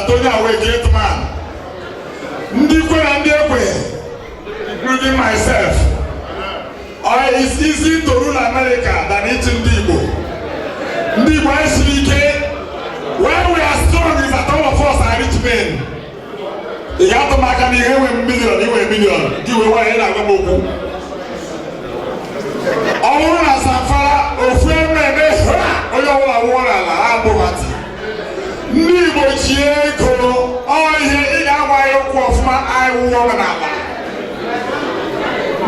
Tonya was a great man. Including myself. It's easy to rule America than eating Igbo. Igbo is where we are strong is that all of us are rich men. You have to make a million. Give away a million. All as a father of women, Igbo Chieko, all here in our of my eye woman.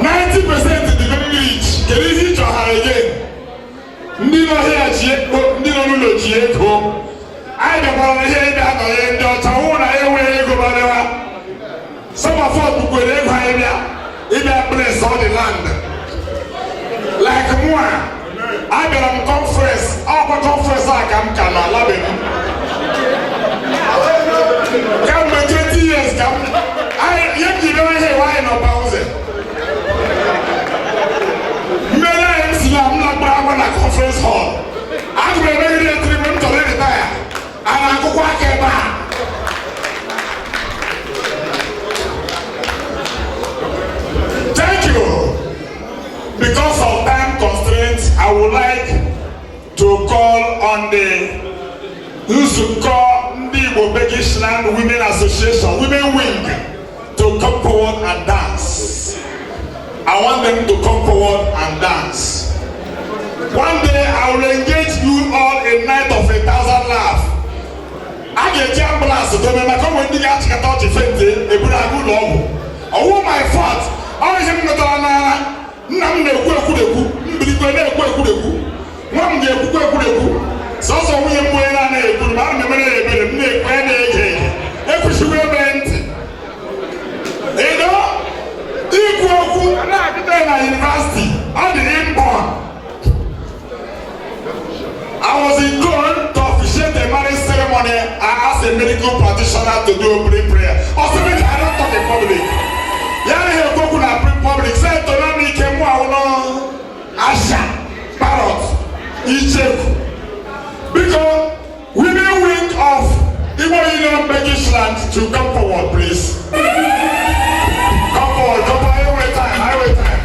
90% in the village. Can you hit your hand again? Nino here, Chieko, Nino Chieko. I don't want to hear that or end your town. I will go by. Some of us will go in that place on the land. Like moi, I been on conference. Our conference, I can love it. Come with 20 years, come. I yet you don't hear why no pause. I'm not going to conference hall. I'm going to 3 months to retire. And I go back and back. Thank you. Because of time constraints, I would like to call on the Igbo Land Women Association, Women Wing, to come forward and dance. I want them to come forward and dance. One day I will engage you all a night of 1,000 laughs. I get jam blast to them and I come when the guys get out to faint, they put a good long. Oh, my fault. I am not on Nam de Kuku, Kuku, Mam de Kuku. So we are going on a good man, every sugar bent. You know, Igbo University, I didn't born. I was in Gold to officiate the marriage ceremony. I asked a medical practitioner to do a prayer. Also, I don't talk in public. Yari he go na pray public. Say to na mi kemu awuno Asha, Parrot, Icheku. Because women wing of Igbo Union Land to come forward, please. Come forward, highway time.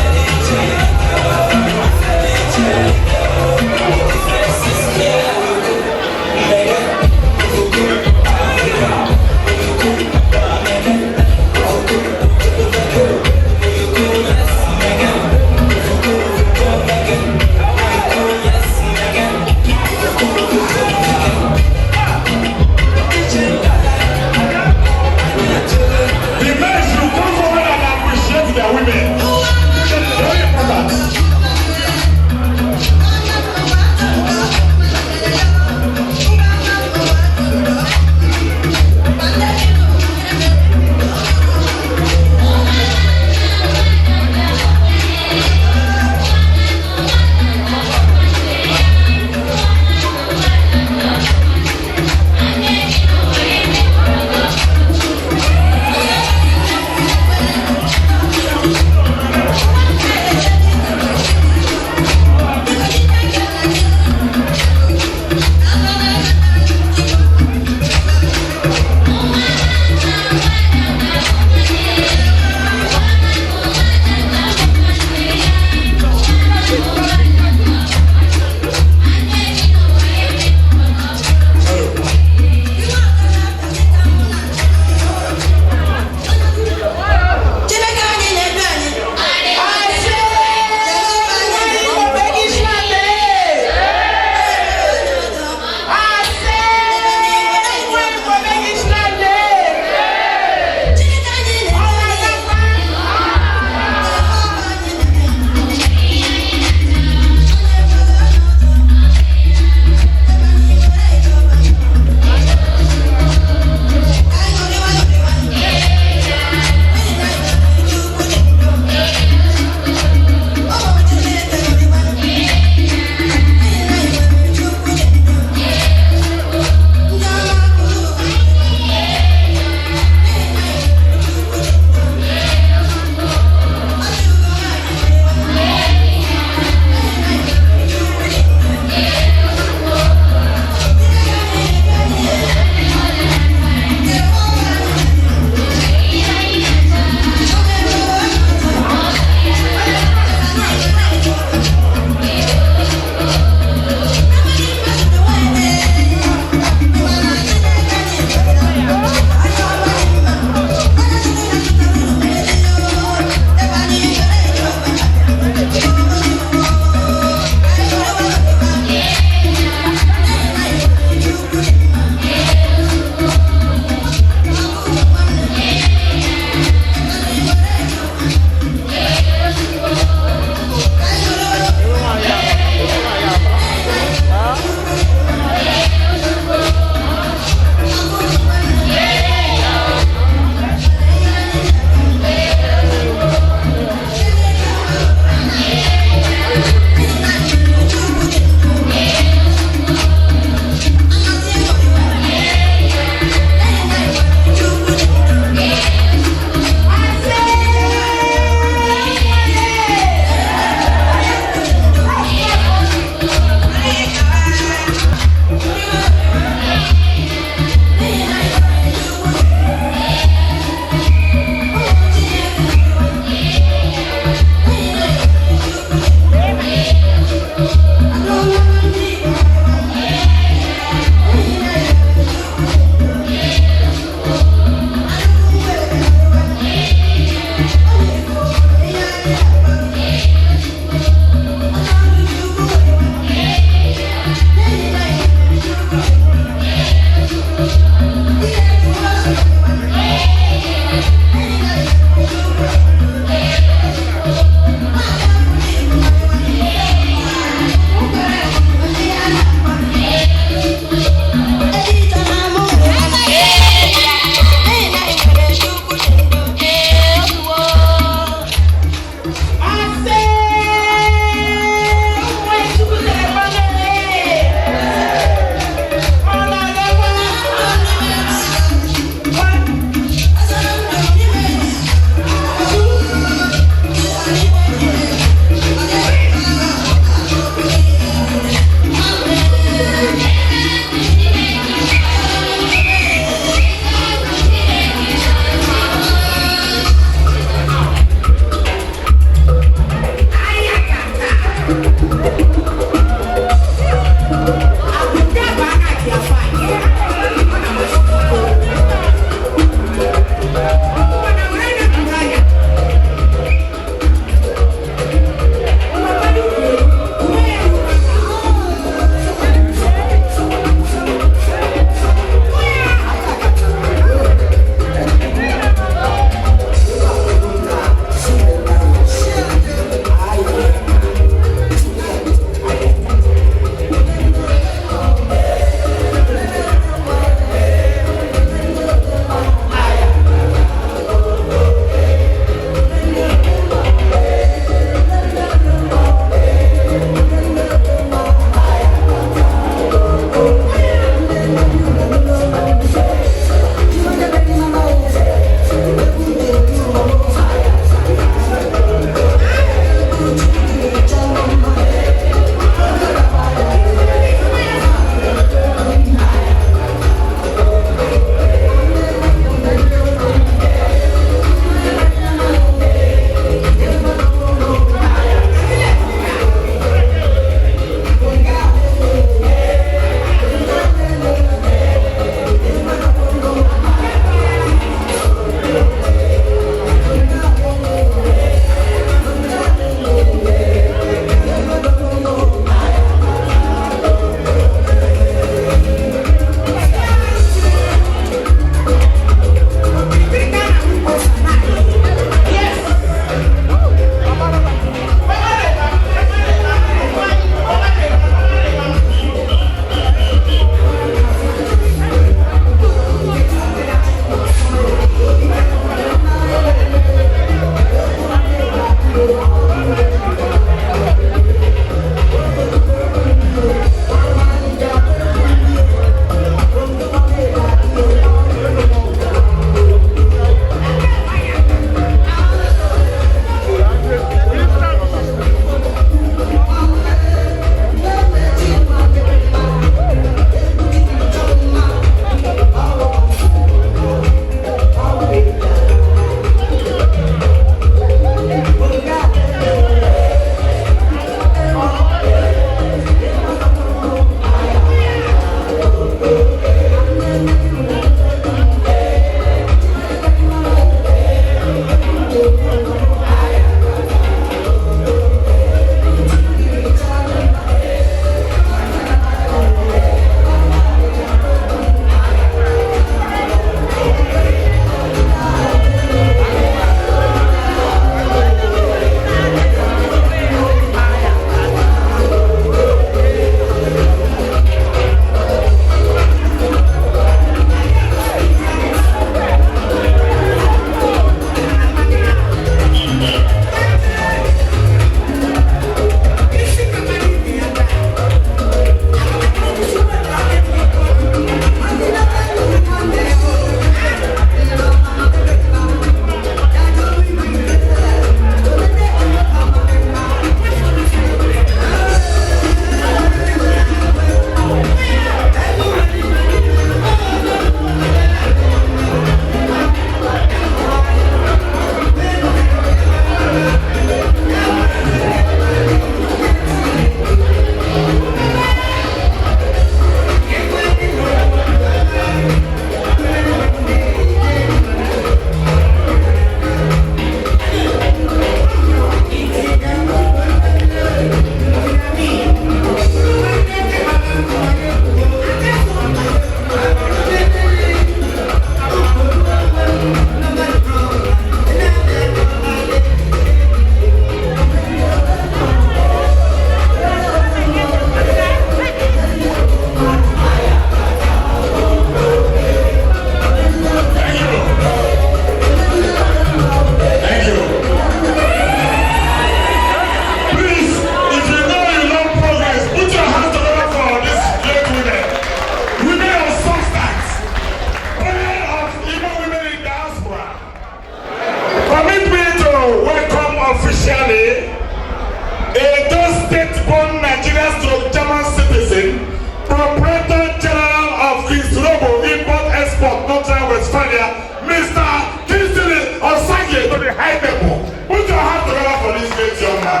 Northern Westphalia, Mr. Kinsley Osage to the high table. Put your hands together for this great young man.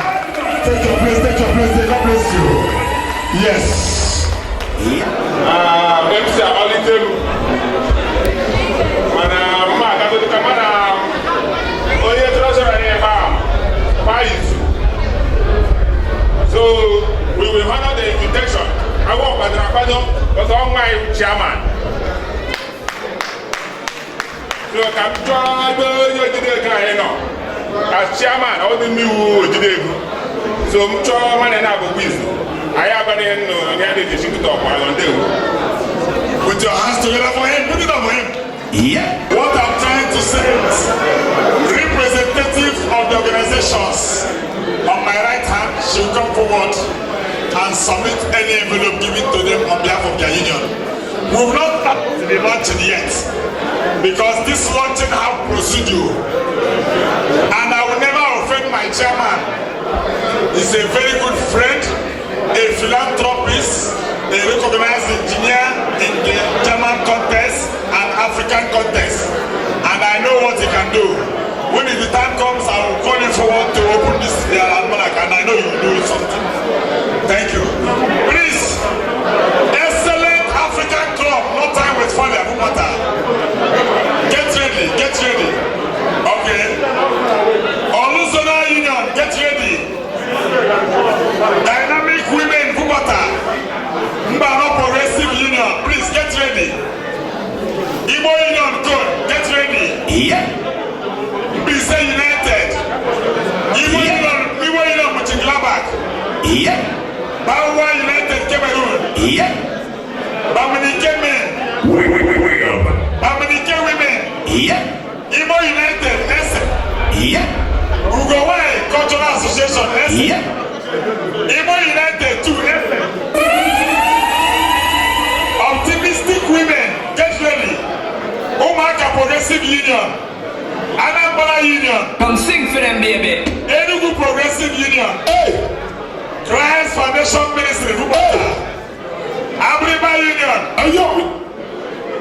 Take your place, God bless you. Yes. MC Abalitelu. Mana mama Katolika mana oye treasurer here Pais. So we will honor the invitation. I want Padrapado was on my chairman. So I'm trying to as chairman, all the new today. So I'm trying to have a wisdom. I have an end to talk on them. Put your hands together for him. Put it up for him. Yeah. What I'm trying to say is, representatives of the organizations on my right hand should come forward and submit any envelope given to them on behalf of their union. We will not start the launching yet, because this launching has procedure, and I will never offend my chairman. He's a very good friend, a philanthropist, a recognized engineer in the German context and African context, and I know what he can do. When the time comes, I will call him forward to open this almanac, and I know you will do something. Thank you. Please, excellent African club, Northern Westphalia, Wuppertal. Get ready, get ready. Okay. Igbo Union, get ready. Dynamic women, Wuppertal. Mbano Progressive Union, please get ready. Igbo Union, good, get ready. Yeah. Bisa United. Igbo Union, Mutinglabak. Yeah. Bawa United, Cameroon. Yeah. Bamanike men. Bamanike women. Yeah. Igbo United, Essen. Yeah. Ugowai Cultural Association, Essen. Yeah. Igbo United, too, Essen. Optimistic women, get ready. Umaka Progressive Union. Anambra Union. Come sing for them, baby. Enugu Progressive Union. Hey. Christ Foundation Ministry, Wuppertal. Abriba Union. Ayo.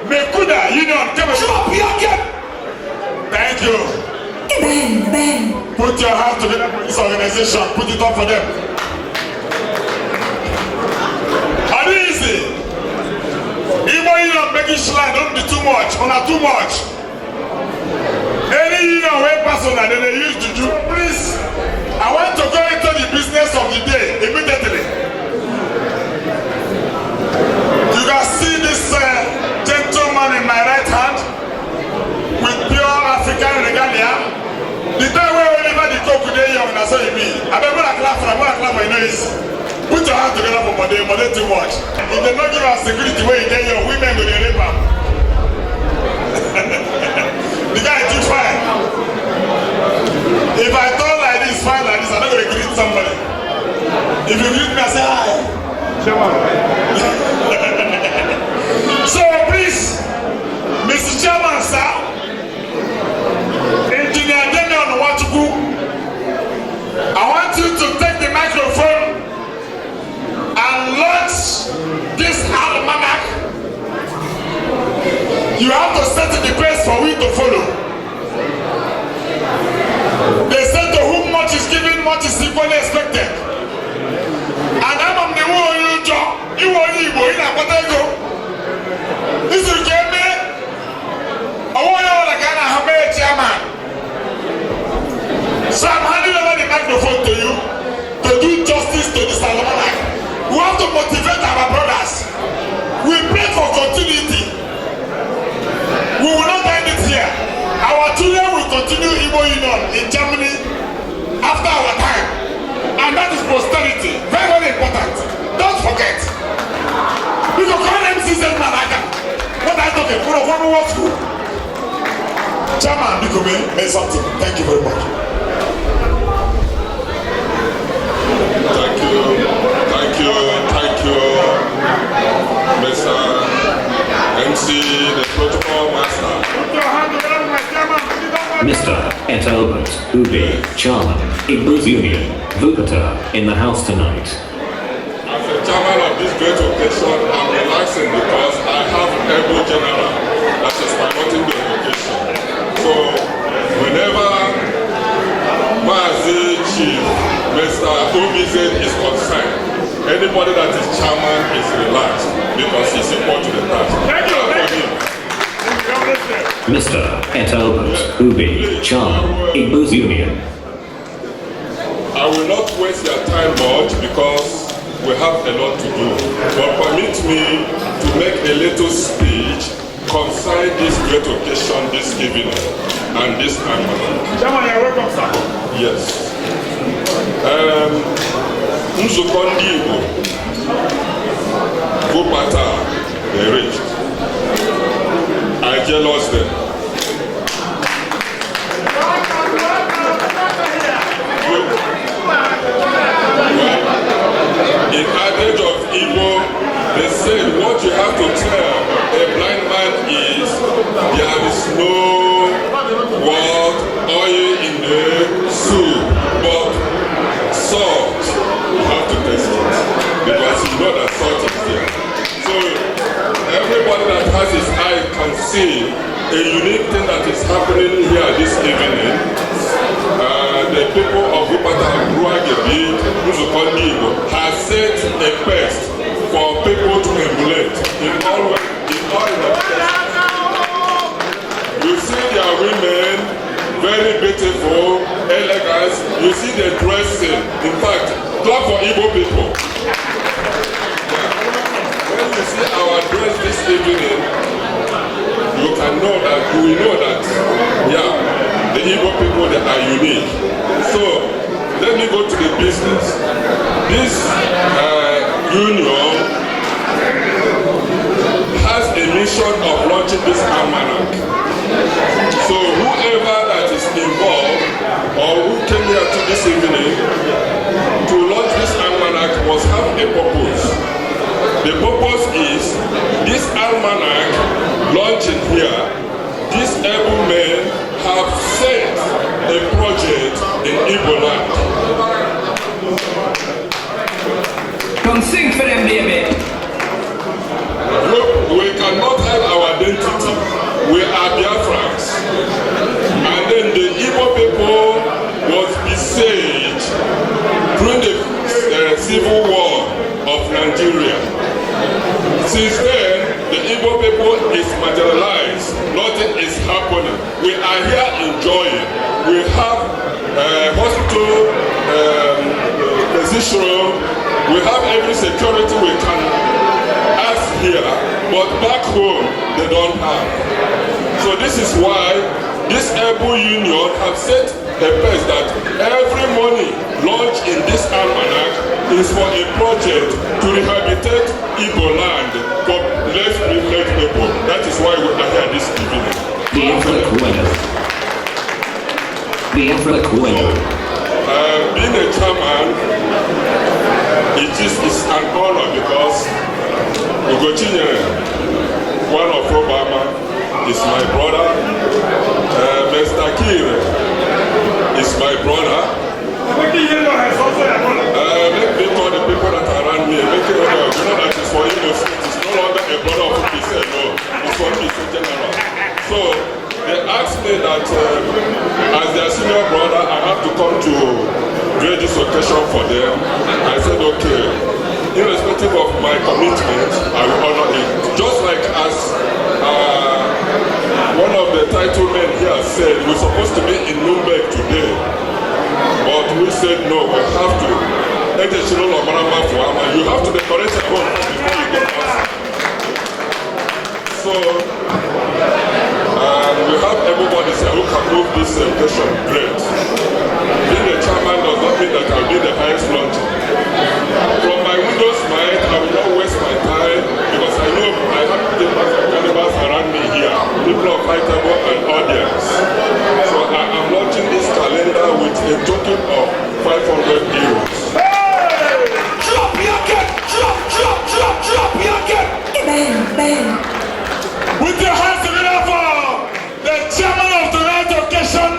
Mekuda Union. Thank you. Put your hands together for this organization. Put it up for them. Are you easy? Igbo Union making slide, don't be too much. Not too much. Any union where person that they use to do, please. I want to go into the business of the day immediately. You can see this gentleman in my right hand with pure African regalia. The time where Oliver the cook today, young, that's what you mean. I don't want to clap for my nose. Put your hands together for Monday too much. If they don't give us security where they your women go to rape them. The guy too fine. If I talk like this, fine like this, I'm not going to greet somebody. If you greet me, I say hi. So please, Mr. Chairman, sir, Engineer Damian Nwachukwu, I want you to take the microphone and launch this almanac. You have to set the pace for we to follow. They say to whom much is given, much is equally expected. And I'm the one you job. You want Igbo, you know what I go. This is me. I want you like I have a chairman. So I'm handing over the microphone to you to do justice to this almanac. We have to motivate our brothers. We pray for continuity. We will not end it here. Our children will continue Igbo Union in Germany after our time. And that is posterity. Very, very important. Don't forget. We can call MCZ Malaga. What I talking for a one school. Chairman, Bikome, made something. Thank you very much. Thank you, Mr. MC, the protocol master. Mr. Et Albert Ubi, Chairman, Igbo Union, Wuppertal, in the house tonight. As the chairman of this great occasion, I'm relaxing because I have Igbo General, that is my anybody that is chairman is relaxed because he's equal to the task. Thank you. Mr. Albert Ubi, Chairman, Igbo Union. I will not waste your time much because we have a lot to do. But permit me to make a little speech concerning this great occasion this evening and this annual. Chairman, you're welcome, sir. Yes. Nzukọ ndị Igbo Wuppertal, they reached. I jealous them. In adage of Igbo, they said what you have to tell a blind man is there is no what oil in the soup, but salt. You have to taste it because you know that salt is there. So everybody that has his eye can see a unique thing that is happening here this evening. The people of Wuppertal have set a quest for people to emulate in all you see their women very beautiful, elegant. You see the dressing. In fact, clap for Igbo people. When you see our dress this evening, you can know that, we know that, yeah, the Igbo people, they are unique. So, let me go to the business. This union has a mission of launching this almanac. So, whoever that is involved or who came here to this evening to launch this almanac must have a purpose. The purpose is this almanac launching here, these able men have set a project in Igbo land. Come sing for them, baby. Look, we cannot hide our identity. We are Biafrans. And then the Igbo people was besieged during the civil war of Nigeria. Since then, the Igbo people is marginalized. Nothing is happening. We are here enjoying. We have hospital, physician. We have every security we can ask here, but back home they don't have. So this is why this Igbo Union have set a pace that every money launched in this almanac is for a project to rehabilitate Igbo land for less privileged people. That is why we are here this evening. Being a chairman, it is an honor because Ugochinyere, one of Obama, is my brother. Mr. Kir is my brother. Let me call the people that are around me. Make it know that it's for him. It's no longer a brother of peace. No, it's for me, it's in general. So they asked me that as their senior brother, I have to come to create this occasion for them. I said, okay, irrespective of my commitment, I will honor it. Just like as one of the title men here said, we're supposed to be in Nuremberg today, but we said no, we have to. You have to decorate your home before you go outside. So, we have everybody say who can move this occasion great. Being the chairman does not mean that I'll be the highest launcher. From my widow's mind, I will not waste my time because I know I have people cannibals around me here, people of high table and audience. So I am launching this calendar with a token of 500 euros. Hey! Drop your cat! Drop your cat! Bang, bang. With your hands together for the chairman of tonight's occasion,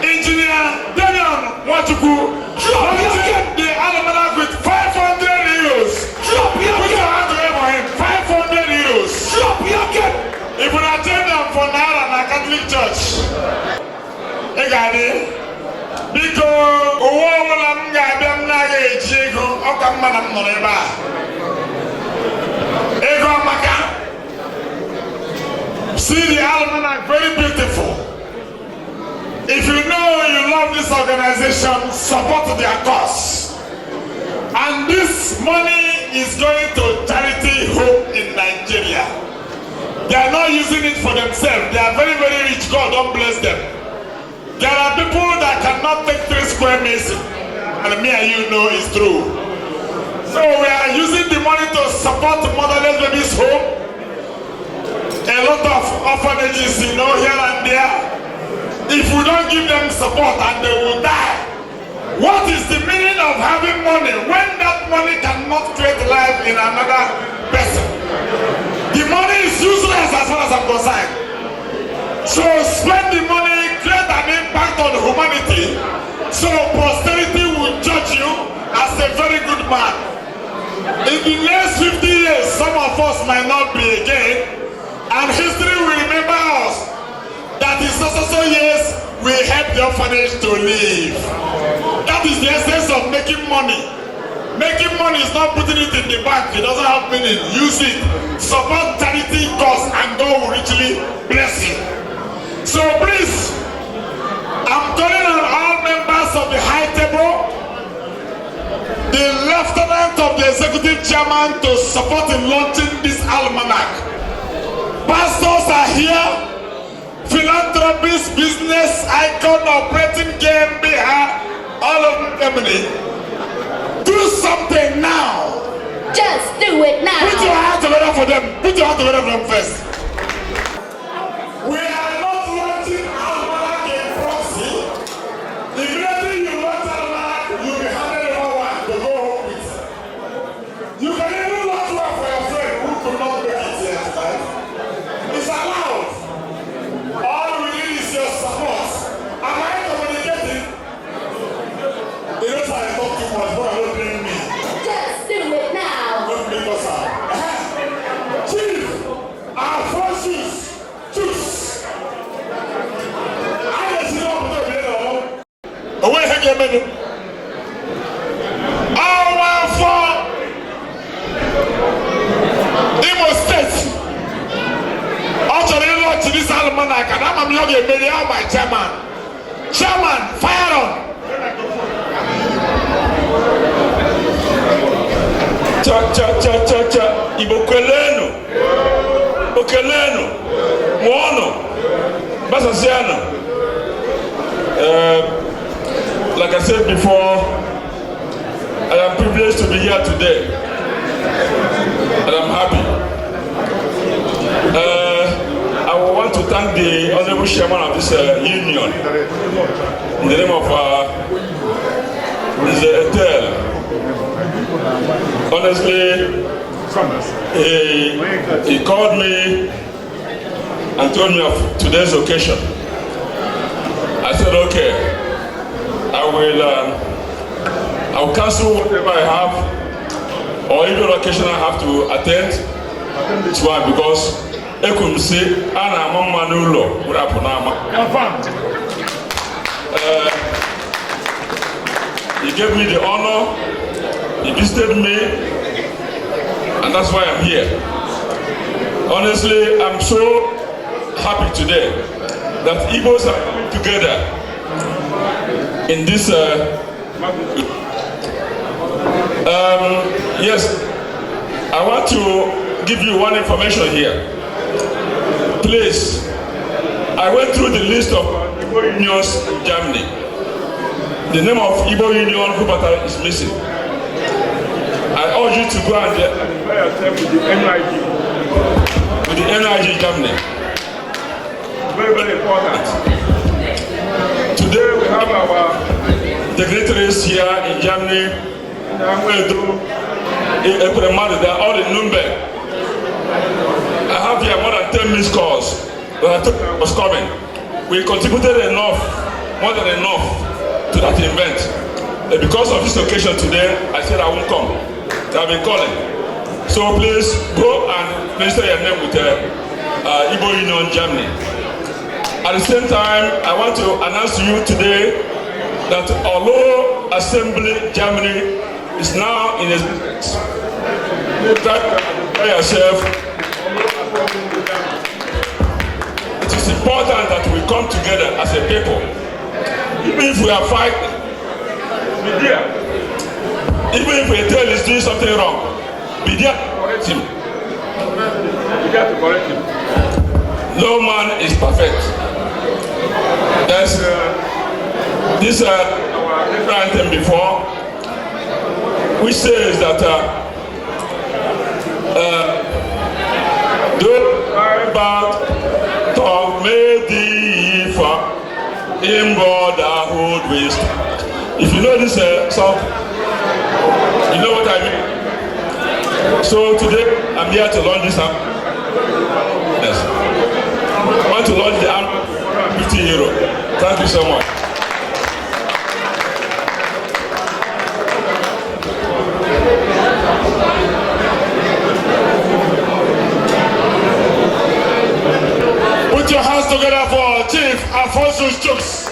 Engineer Daniel Wachuku. Drop your cat! The almanac with 500 euros. Drop your cat! Put your hands together for him. 500 euros. Drop your cat! If we attend them for Nara na Catholic Church. Hey, Gadi. Because Uwawala mga abiyam na ga-eji ego, ọka mma na m nọ ebe a. Ego amaka. See the almanac, very beautiful. If you know you love this organization, support their cause. And this money is going to charity home in Nigeria. They are not using it for themselves. They are very, very rich. God don't bless them. There are people that cannot take 3 square meters, and me and you know it's true. So we are using the money to support motherless babies home. A lot of orphanages, you know, here and there. If we don't give them support and they will die, what is the meaning of having money when that money cannot create life in another person? The money is useless as far as I'm concerned. So spend the money, create an impact on humanity, so posterity will judge you as a very good man. In the next 50 years, some of us might not be again, and history will remember us that in so years we help the orphanage to live. That is the essence of making money. Making money is not putting it in the bank. It doesn't have meaning. Use it. Support charity cause and God will richly bless you. So please, I'm calling on all members of the high table, the lieutenant of the executive chairman to support in launching this almanac. Pastors are here, philanthropists, business icon, operating GmbH, all of them. Do something now. Just do it now. Put your hands together for them. Put your hands together for them first. We are not launching almanac in proxy. Immediately you launch almanac, you'll be handed over one to go home with. You can even launch one for your friend who could not make it yet, right? It's allowed. All we need is your support. Am I communicating? You know I talk too much, but I don't blame me. Just do it now. Don't blame us out. Chief, our forces, choose. I just know what to do. Away, hang your minute. Our for Igbo State. Actually, launch this almanac, and I'm not going to be my chairman. Chairman, fire on. Cha Igbo kelenu okelenu muono basasiano. Like I said before, I am privileged to be here today, and I'm happy. I want to thank the honorable chairman of this union in the name of the Etel. Honestly, he called me and told me of today's occasion. I said, okay, I will cancel whatever I have, or even occasion I have to attend to one, because I could say, Anna Mama Nulo, he gave me the honor, he visited me, and that's why I'm here. Honestly, I'm so happy today that Igbos are coming together in this. Yes, I want to give you one information here. Please, I went through the list of Igbo Unions in Germany. The name of Igbo Union Wuppertal is missing. I urge you to go and identify yourself with the NIG. With the NIG in Germany. Very, very important. Today we have our dignitaries here in Germany. I'm going to do they are all in Nuremberg. I have here more than 10 missed calls that I took was coming. We contributed enough, more than enough, to that event. And because of this occasion today, I said I won't come. I've been calling. So please go and register your name with Igbo Union Germany. At the same time, I want to announce to you today that although Assembly Germany is now in his business. Tell yourself, it is important that we come together as a people. Even if we are fighting, be there. Even if a tail is doing something wrong, be there to correct him. Be there to correct him. No man is perfect. There's this our anthem before, which says that don't worry about talk made thee for in brotherhood we stand. If you know this song, you know what I mean. So today I'm here to launch this app. Yes. I want to launch the app 50 euro. Thank you so much. Put your hands together for Chief Alphonsus Jokes.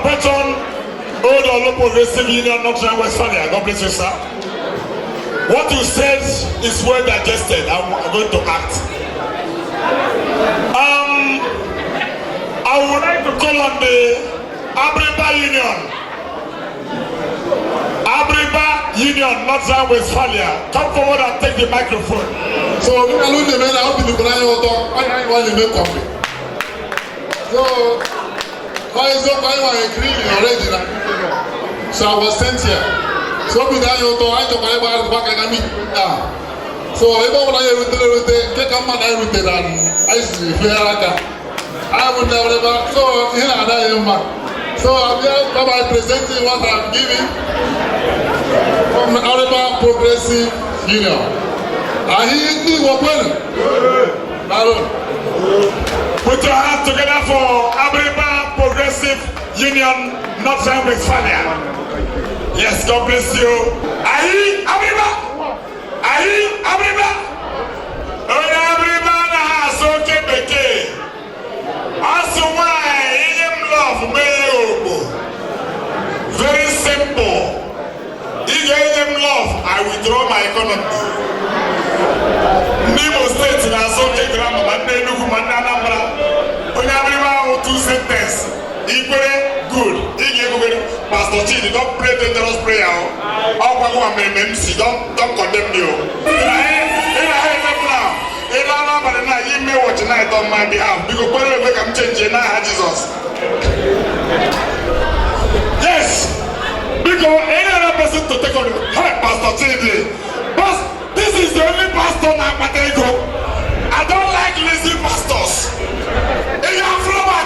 Patron, Old Olopo Progressive Union, North Westphalia. God bless you, sir. What you said is well digested. I'm going to act. I would like to call on the Igbo Union, North Westphalia. Come forward and take the microphone. So, we are looking at how people want to make company. So, I agree already. So I was sent here. So we got your door. I took my back and meet. So if I want to take a man, I would take an ice here. I would never. So here I am. So I'm here by presenting what I'm giving from the Igbo Progressive Union. I hear you open. Put your hands together for Igbo Progressive Union, North Westphalia. Yes, God bless you. Ayi, Abriba! Ayi, Abriba! Oya Abriba na asoke beke. Asuwa him love me obo. Very simple. If him love, I withdraw my economy. Nimo State na asoke grammar, mande nuku mande anambra. Oya Abriba two sentence. Equally good. Pastor Chidi, don't pray dangerous prayer. MC, don't condemn you. You may watch tonight on my behalf. Because when we come change now, Jesus. Yes. Because any other person to take on hey, Pastor Chidi. But this is the only pastor now, I don't like lazy pastors. If you are from a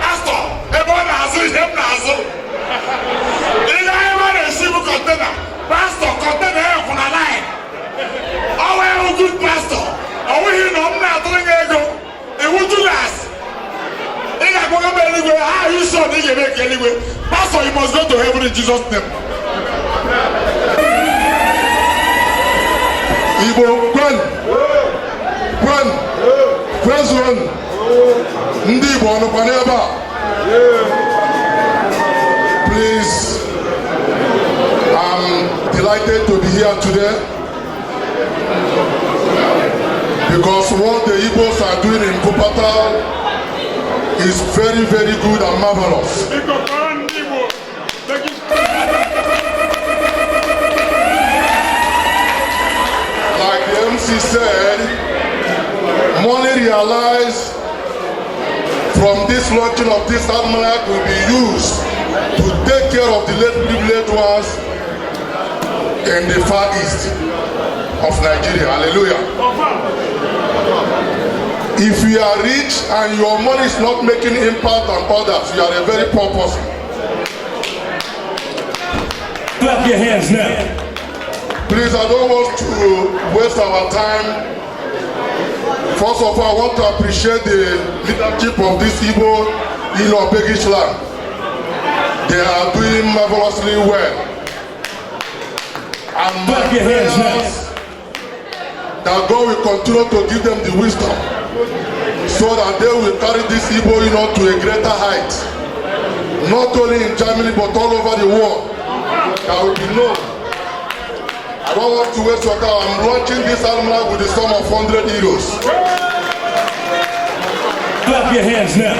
pastor, everyone has it, him has it. If I ever receive a container, pastor, container from a line. Oh, I'm a good pastor. Oh, we know I'm not doing ego. It would do last. If I go to anywhere, how you saw me make anyway. Pastor, you must go to heaven in Jesus' name. Igbo, President, Ndi Igbo ọnụkwa n'ebe a. Please, I'm delighted to be here today because what the Igbos are doing in Wuppertal is very, very good and marvelous. Like the MC said, money realized from this launching of this almanac will be used to take care of the less privileged ones in the far east of Nigeria. Hallelujah. If you are rich and your money is not making impact on others, you are a very poor person. Clap your hands now. Please, I don't want to waste our time. First of all, I want to appreciate the leadership of this Igbo Union Begish land. They are doing marvelously well. And my prayers that God will continue to give them the wisdom so that they will carry this Igbo Union to a greater height. Not only in Germany but all over the world. that will be known. I don't want to waste your time. I'm launching this almanac with the sum of 100 euros. Clap your hands now.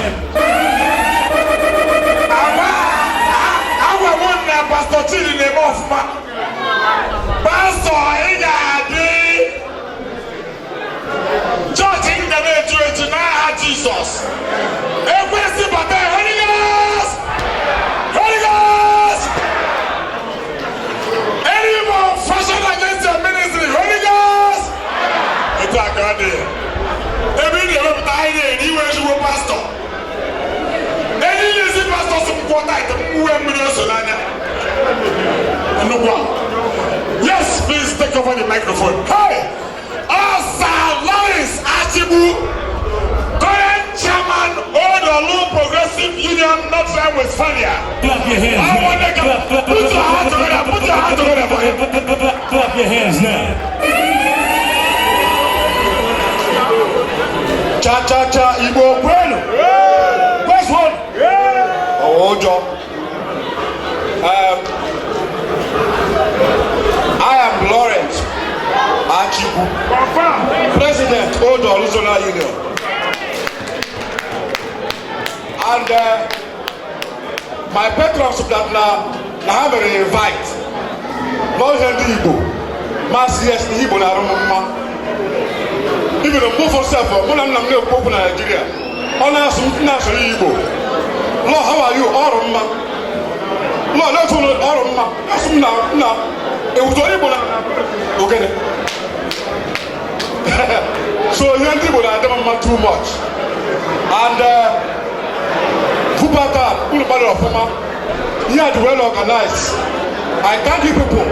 Our one Pastor Chidi name of Pastor Igadi Church in the name to Jesus. Every sympathy, Holy Ghost! Holy Ghost! Anyone fashion against your ministry, Holy Ghost! It's a God. Every day of time, you will pastor. Any lazy pastor, some quarter, yes, please take over the microphone. Hey! Sir Lawrence Achibu, current chairman of the Low Progressive Union, North Westphalia. Clap your hands now. Put your hands together. Put your hands together for him. Clap your hands now. Cha cha cha, Igbo Bueno. First one. Oh, job. I am Lawrence Achibu, President of the Regional Union. And my patrons of that now have a invite. Not only Igbo, mass yes, Igbo na Roma. Even the move for self, one of them no pope in Nigeria. Honor some national Igbo. Lord, how are you? All Roma. Lord, let's all Roma. That's now. It was Igbo na. Okay. So young people are not too much. And Wuppertal, he had well organized. I thank you people.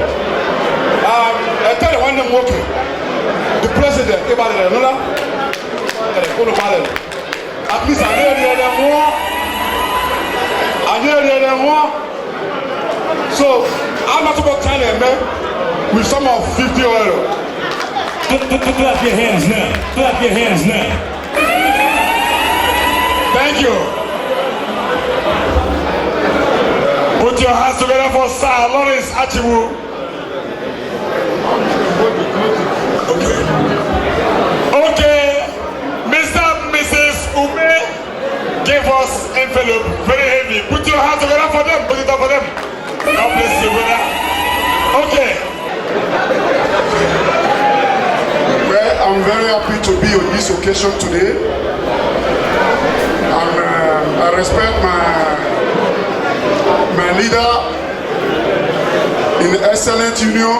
I tell you one them working. The president, at least I hear them more. So I'm not about time, man, with some of 50 euro. Clap your hands now. Clap your hands now. Thank you. Put your hands together for Sir Lawrence Achibu. Okay. Mr. and Mrs. Ume gave us envelope very heavy. Put your hands together for them. Put it up for them. God bless you, brother. Okay. Well, I'm very happy to be on this occasion today. And I respect my leader in the excellent union,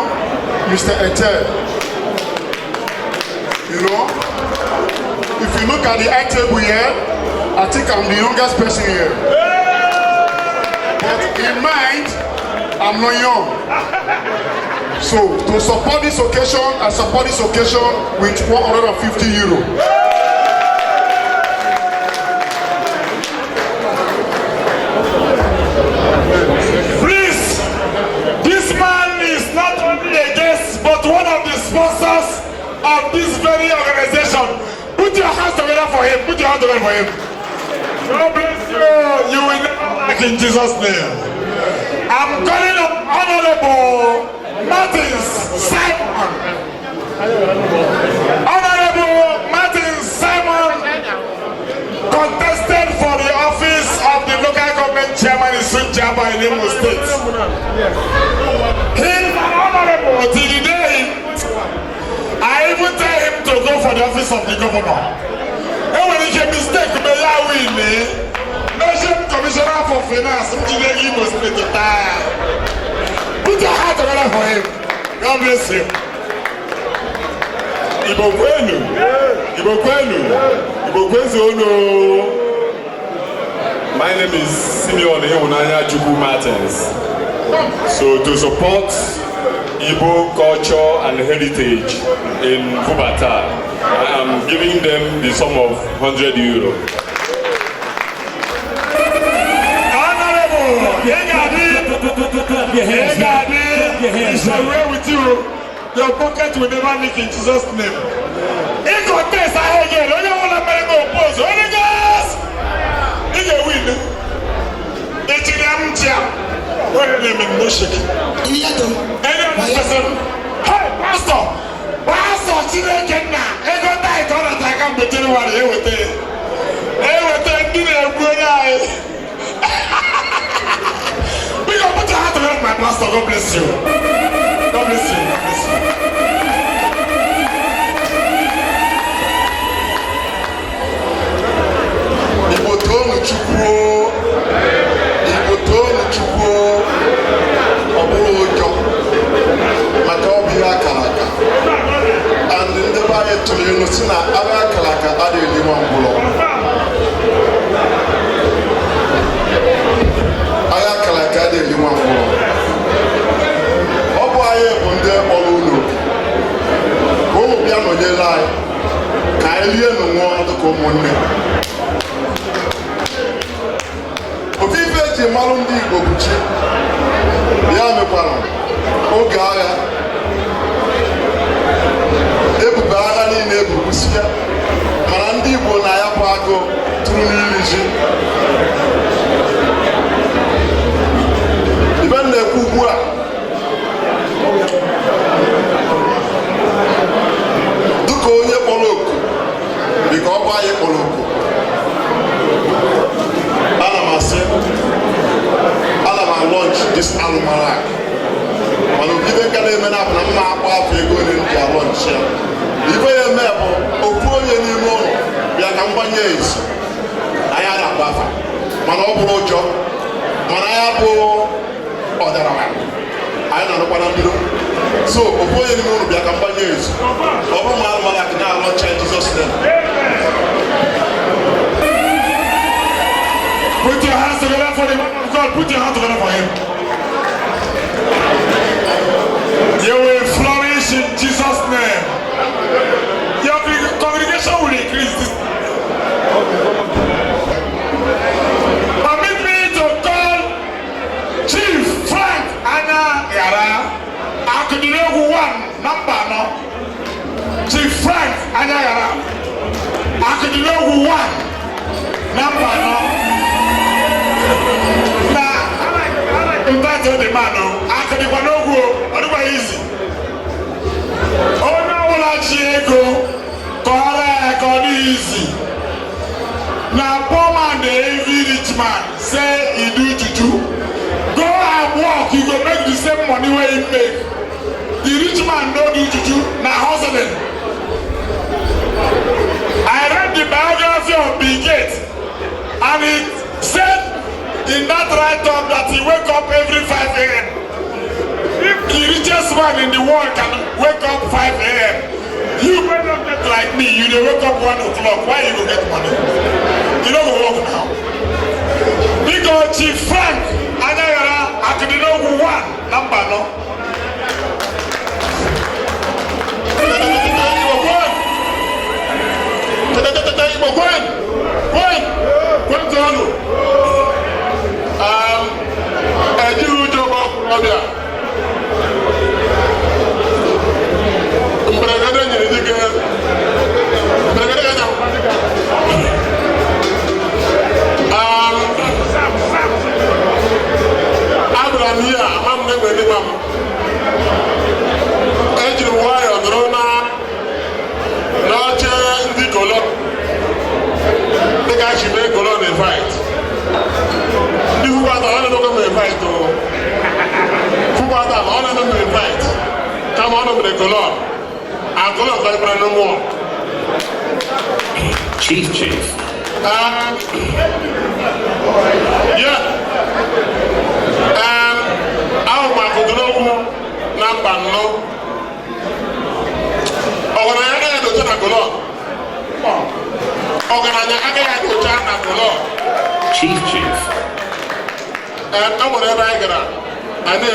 Mr. Etel. You know, if you look at the high table here, I think I'm the youngest person here. But in mind, I'm not young. So to support this occasion, I support this occasion with 150 euro. Please, this man is not only a guest, but one of the sponsors of this very organization. Put your hands together for him. Put your hands together for him. God bless you. You will never lack in Jesus' name. I'm calling up Honorable Martins Simon. Honorable Martins Simon contested for the office of the local government chairman in Sunjaba in Imo State. He is an honorable till the day I even tell him to go for the office of the governor. And when he can mistake, may I win me. Nation Commissioner for Finance, Imo State to die. Put your heart together for him. God bless you. Igbo Kwenu. Igbo Kwenu. Igbo Kwenu. My name is Simeon Ehunanya Chukwu Martins. So to support Igbo culture and heritage in Wuppertal, I am giving them the sum of 100 euro. It's away with you. Your pocket will never leak in Jesus' name. In contest, I again. Only one American oppose. Only guys. In the win. It's in the What do you mean, no shaking? Any other person? Hey, Pastor! Pastor, Chineke na! Ego die to that I can be telling what you would say. Hey, what I did a good eye. We go put your hand to help my pastor. God bless you. God bless you. God bless you. Igbo tonu Chukwu. Igbo tonu Chukwu. Ọ bụrụ ụjọ maka ọ bụ ihe akara aka. And ndị be anyị tụrụ ilu si na agha akara aka adịghị nwa ngwụlọ. Agha akara aka adịghị nwa ngwụlọ. Ọ bụ anyị bụ ndị kpọrọ ụlọ ka ụmụ bịa nọnyere anyị ka anyị lie n'ụwa dịka ụmụnne. Ofe ife eji malụ ndị Igbo bụ chi ya mekwara oge agha ebube agha niile ebubusi ya mana ndị Igbo na ya bụ agụ tụrụ n'iri ji. Ibe m na-ekwu ugbu a dịka onye kpọrọ oku dịka ọ bụ anyị kpọrọ oku, ana m asị ana m alọnch dis alụmarak mana ogide ka na-eme na abụ na mma akpa afọ ego onye ndị alọnch ya. Ibe ya eme bụ okwu onye n'ime ụlọ bịa ka mgbanye ezi anyị a na-akpa afa mana ọ bụrụ ụjọ mana ya bụ ọdarawa anyị na-anụkwa na mbido. So okwu onye n'ime ụlọ bịa ka mgbanye ezi ọ bụrụ ma alụmarak na-alọnch ya Jizọs name. Put your hands together for the man of God. Put your hands together for him. You will flourish in Jesus' name. Your congregation will increase. Permit me to call Chief Frank Anna Yara. Akudilewu 1, number no. Chief Frank Anna Yara. Akudilewu 1, number no. Invite the man. I can even know who easy. Oh no, will Chiego correct or easy. Now poor man the heavy rich man say he do juju. Go and walk, you go make the same money where he make. The rich man no do juju, now hustling. I read the biography of Bill Gates and it said in that write-up that he wake up every 5 a.m. If the richest man in the world can wake up 5 a.m., you may not get like me. You dey wake up 1 o'clock. Why you go get money? You don't go work now. Because Chief Frank Anayara Akadinogu 1, number no. Chief. Chief. And I'm whatever I get. I know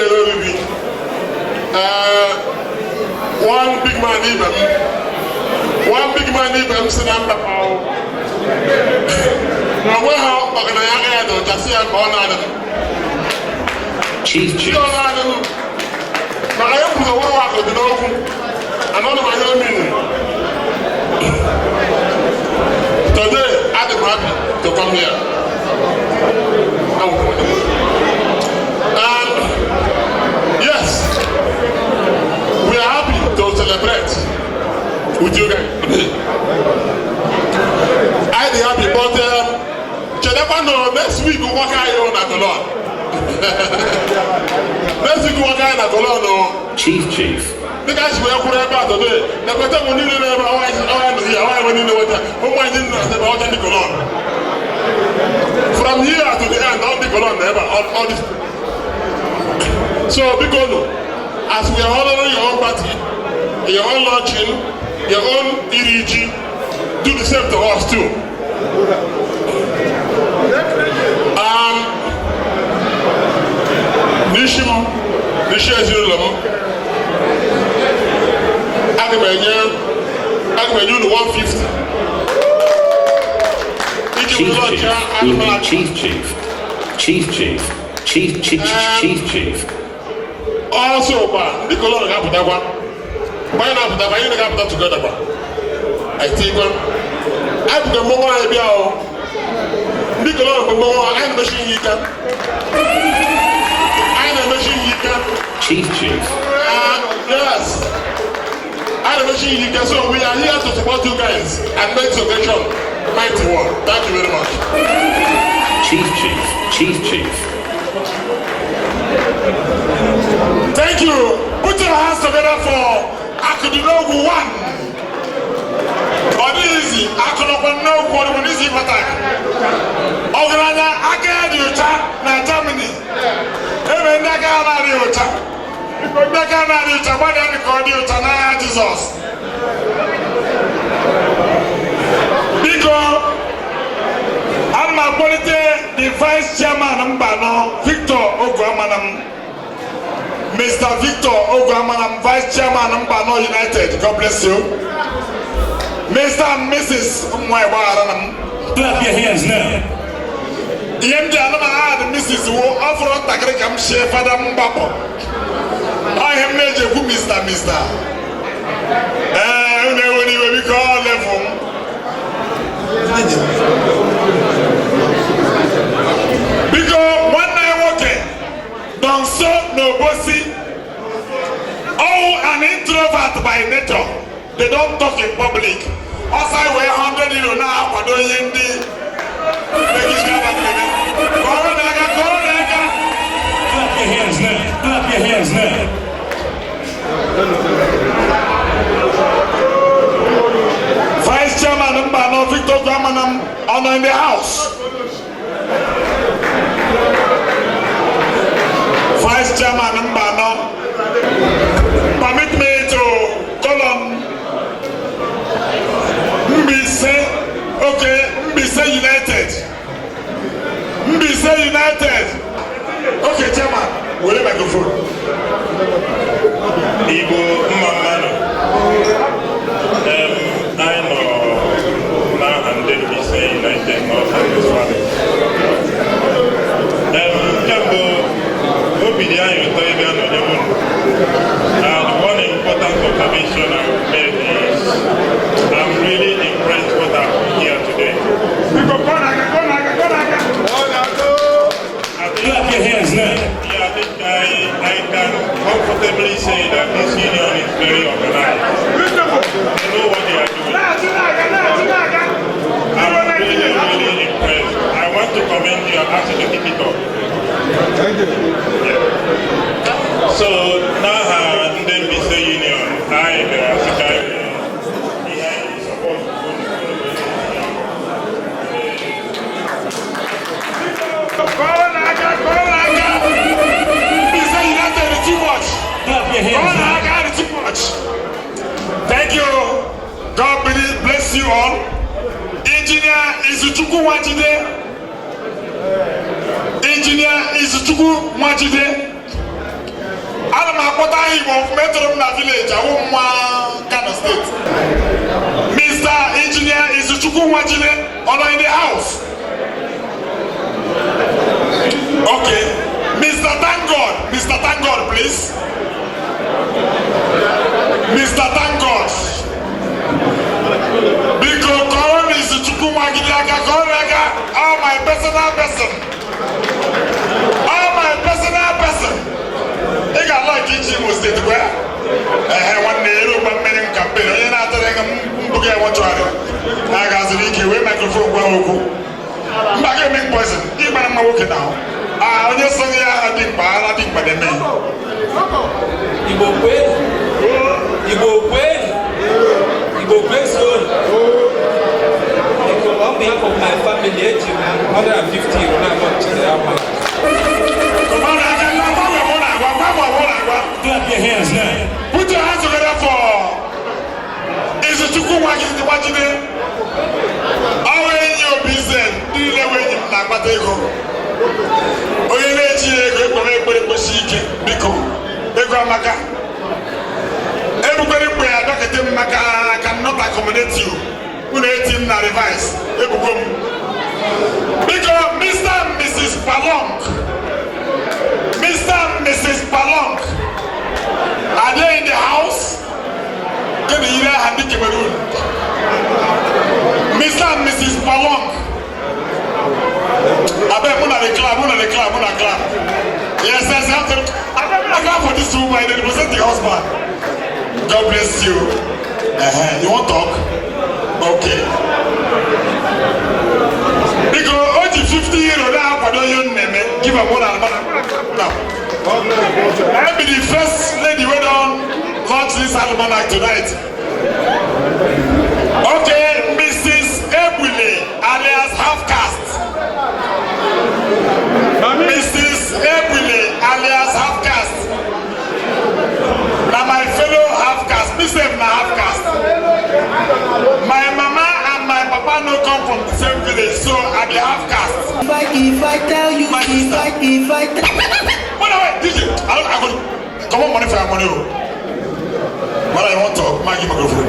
one big man even sit down the power. Now where how can I get to see a corner? Chief. Now I am the one who know another my own meaning. Today I'm happy to come here. week we work out on Colon. Next week we work out on Colon. Chief. The guys we are putting about today. The better we need to know why we need to know what didn't know about the Colon. From here to the end, all the Colon never all this. So because as we are honoring your own party, your own launching, your own EDG, do the same to us too. Nishim, Agmenyu 150. Chief. Also, the color of that one. Why not that? Why you not put together? I think I put the more idea. The color of the more and machine you can. Chief. Yes. I am machine you can. So we are here to support you guys and make suggestion. Mighty one. Thank you very much. Chief. Thank you. Put your hands together for Akudunogu 1. Easy. Akudunogu 1 is easy attack. Ogana Agadiuta na Germany. Even Nagana Riota. Nagana Riota, what are the Cordiota na Jesus? Because I'm a the vice chairman Mbano, Victor Ogwamanam. Mr. Victor Ogwamanam, vice chairman Mbano United. God bless you. Mr. and Mrs. Clap your hands now. Yemdi anama the Mrs. Wo afro takre kam she fada mbapo. I am major who Mr. When we call level. Because one night walking, don't so no bossy. Oh, an introvert by nature. They don't talk in public. Also, I wear 100 now for doing the. Clap your hands now. Vice Chairman Mbano Victor Gamanam honor in the house. Vice Chairman Mbano, permit me to call on Mbise United. Okay, Chairman, we'll microphone. Igbo Mmamano. I know now and then we say United North and Western. Jambo, Obidia, you tell me on the moon. One important observation I would make is I'm really impressed what I'm here today. Clap your hands now. Yeah, I think I can comfortably say that this union is very organized. They know what they are doing. I'm really impressed. I want to commend you and ask you to keep it up. Thank you. Yeah. So now then we say union, Thank you. God bless you all. Engineer Izuchukwu Mwachide. I'm a quarter of Metro Village, Kano State. Mr. Engineer Izuchukwu Mwachide, honor in the house. Okay. Mr. Thank God, please. Mr. Thank God. Because Koron is Chukwumagidaka, all my personal person. All my personal person. They got like Igbo State where? One day, one minute campaign. You're not telling them, okay, I want to have it. I got the microphone. Mbage make poison. Igbo na mwoke now. Onye so ya adikpa de me. Igbo kwe. So. On behalf of my family, 150 Clap your hands now. Put your hands together for Izuchukwu Wajide. How in your business? Do you know when you are not ego? Onye na-eji ego ekpere kwesị ike biko ego amaka. Ebukwere mgbe ya dọkịta m maka cannot accommodate you. Unu eti m na revise. Ebukwe m. Biko Mr. and Mrs. Palong. Mr. and Mrs. Palong. Are they in the house? Can you hear Handi Cameroon? Mr. and Mrs. Palong. I bet Muna the club. Yes, I clap for this woman. They represent the husband. God bless you. You want to talk? Okay. Because only 50 years old, I don't give a more than I'll be the first lady who don't launch this almanac tonight. Okay, Mrs. Ebule, alias Half Caste. Mrs. Ebule, alias Half Caste. Now my fellow Half Caste, Mr. Half Caste. My mama and my papa no come from the same village, so I be Half Caste. If I tell you, if I tell Wait, DJ, I go. Come on, money for your money. What I want to talk, my microphone.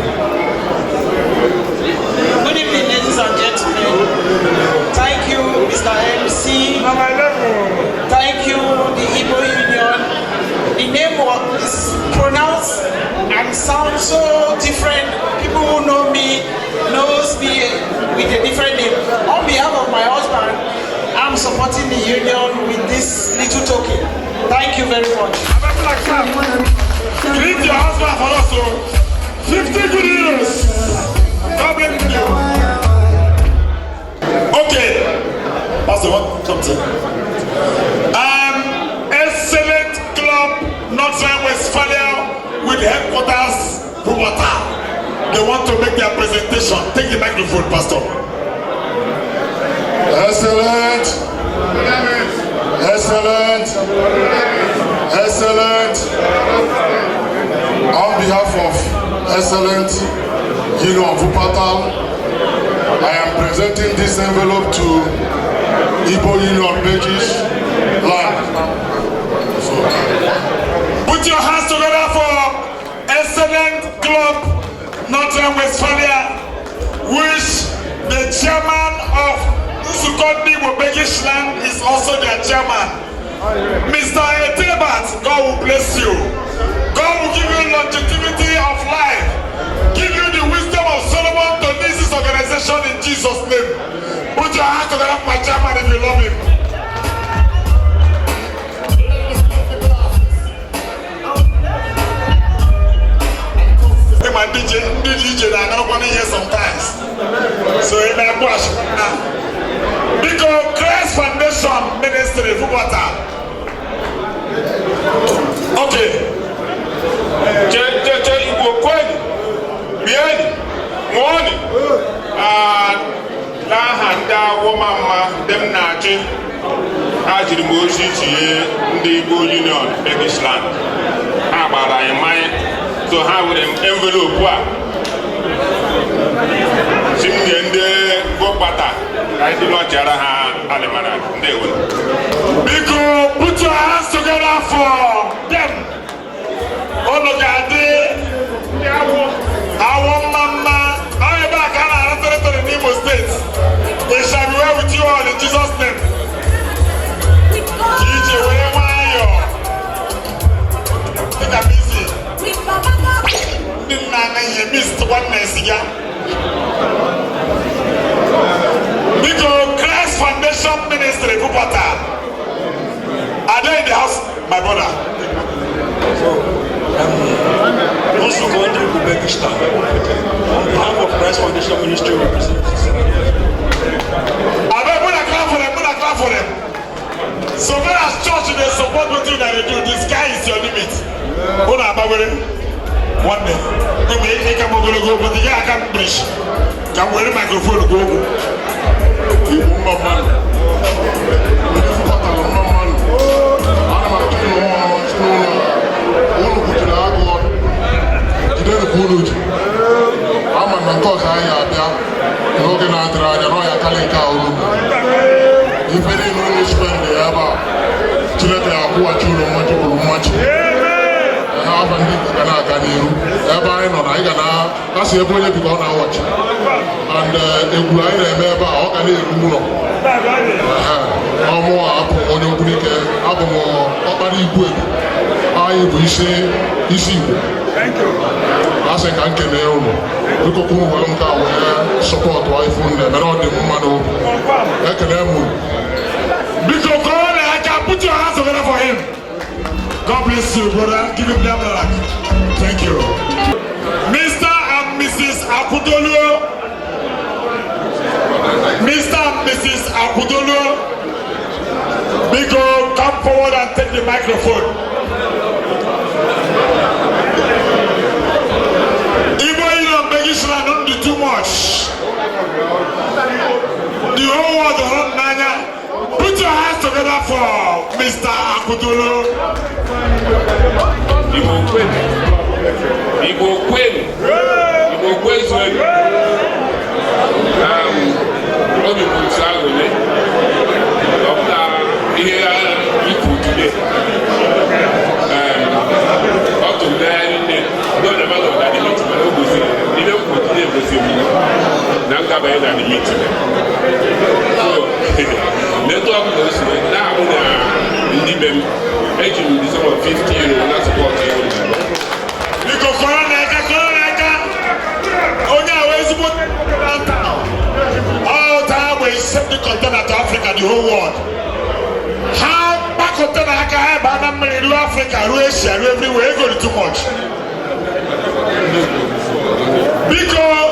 Good evening, ladies and gentlemen. Thank you, Mr. MC. Thank you, the Igbo Union. The name is pronounced and sounds so different. People who know me knows me with a different name. On behalf of my husband, I'm supporting the union with this little token. Thank you very much. Greet your husband for us, 50 good years. God bless you. Okay. Pastor, what? Something. Excellent club, Northern Westphalia, with headquarters, Wuppertal. They want to make their presentation. Take the microphone, Pastor. Excellent. On behalf of Excellent Union of Wuppertal, I am presenting this envelope to Igbo Union British land. Put your hands together for Excellent Club, Northern Westphalia, which the chairman of Sukotni Wobegish land is also their chairman. Mr. Etebat, God will bless you. God will give you longevity of life. Give you the wisdom of Solomon to lead this organization in Jesus' name. Put your hands together for my chairman if you love him. Hey, my DJ, I don't want to hear sometimes. So in my bush, because Christ Foundation Ministry, Wuppertal. Okay. Igbo kweli, bieni, mwoni. N'aha ndị awọmamma dem na-achị ajiri m ozi tinye ndị Igbo Union Begisland. Ha gbara anyị mmanya, so ha were envelope a si m nye ndị Wuppertal ka anyị dị lọchara ha alimana ndewo. Biko, put your hands together for them. Olugade, our mama, I am back and I to the Igbo State. They shall be well with you all in Jesus' name. DJ, where are you? Think I'm busy. You missed one message. Because Christ Foundation Ministry, Wuppertal. Are they in the house, my brother? Also going to Uzbekistan. On behalf of Christ Foundation Ministry representatives. I everything that you do, the sky is your limit. One day, you may come over to go, but the guy can't bridge. Come wear a microphone to go. You want man. I'm a man cause I am looking at the Royal Calico. If any money spend the ever to let the Aqua Chulo much. I have a new Ever on I gonna that's the point because I watch. And the blind member, how can you rule? More up on your Greek, up more, good. I wish thank you. As I can't get there, look at who will support wife on the Melody Bishop Corona, I can put your hands together for him. God bless you, brother. Give him that luck. Thank you. Mr. and Mrs. Akudolo. Mr. and Mrs. Akudolo. Biko, come forward and take the microphone. Igbo Union Begisra don't do too much. The whole world don't know. Put your hands together for Mr. Akudolo. Igbo Queen. Igbo Queen. Igbo Queen. Obi Mutsagole. Here equal today. Up to there, no matter what the meeting, I will see. You don't put today with you. Nanga by the meeting. Network goes now. Independent. Actually, this over 50 years. Not support you. Because Corona. Only always put downtown. All time we send the container to Africa, the whole world. How back container I can have Africa, Russia, everywhere, go too much. Because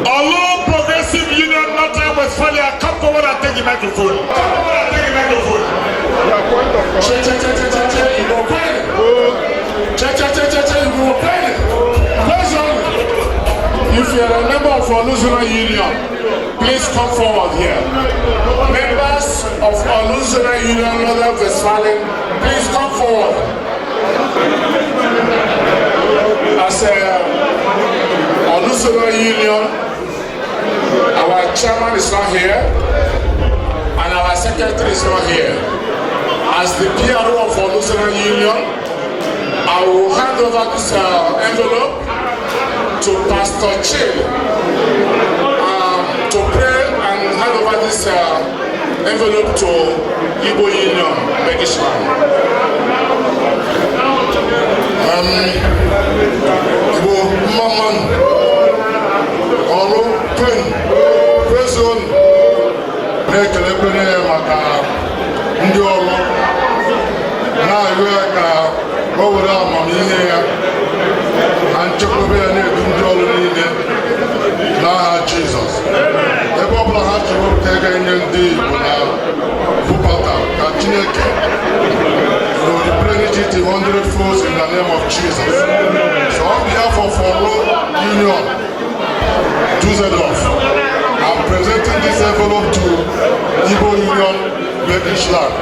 although Progressive Union, Northern Westphalia, come forward and take the microphone. Come forward and take the microphone. If you are a member of Igbo Union, please come forward here. Members of Igbo Union, Northern Westphalia, please come forward. As Igbo Union, our chairman is not here, and our secretary is not here. As the PRO of Igbo Union, I will hand over this envelope to Pastor Chill to pray and hand over this envelope to Igbo Union, Begishan. Igbo Maman, Olu, Queen, President, Nekelebene Maka, Ndi Olu, na iwe ka owere amamihe ya na nchekwebe ya na-edu ndị ọrụ niile n'aha Jizọs. Ebe ọbụla ha ji wepụta ego enye ndị Igbo na Wuppertal ka Chineke replenish it 100-fold in the name of Jesus. So on behalf of Igbo Union, Dusseldorf, I'm presenting this envelope to Igbo Union, Begisland.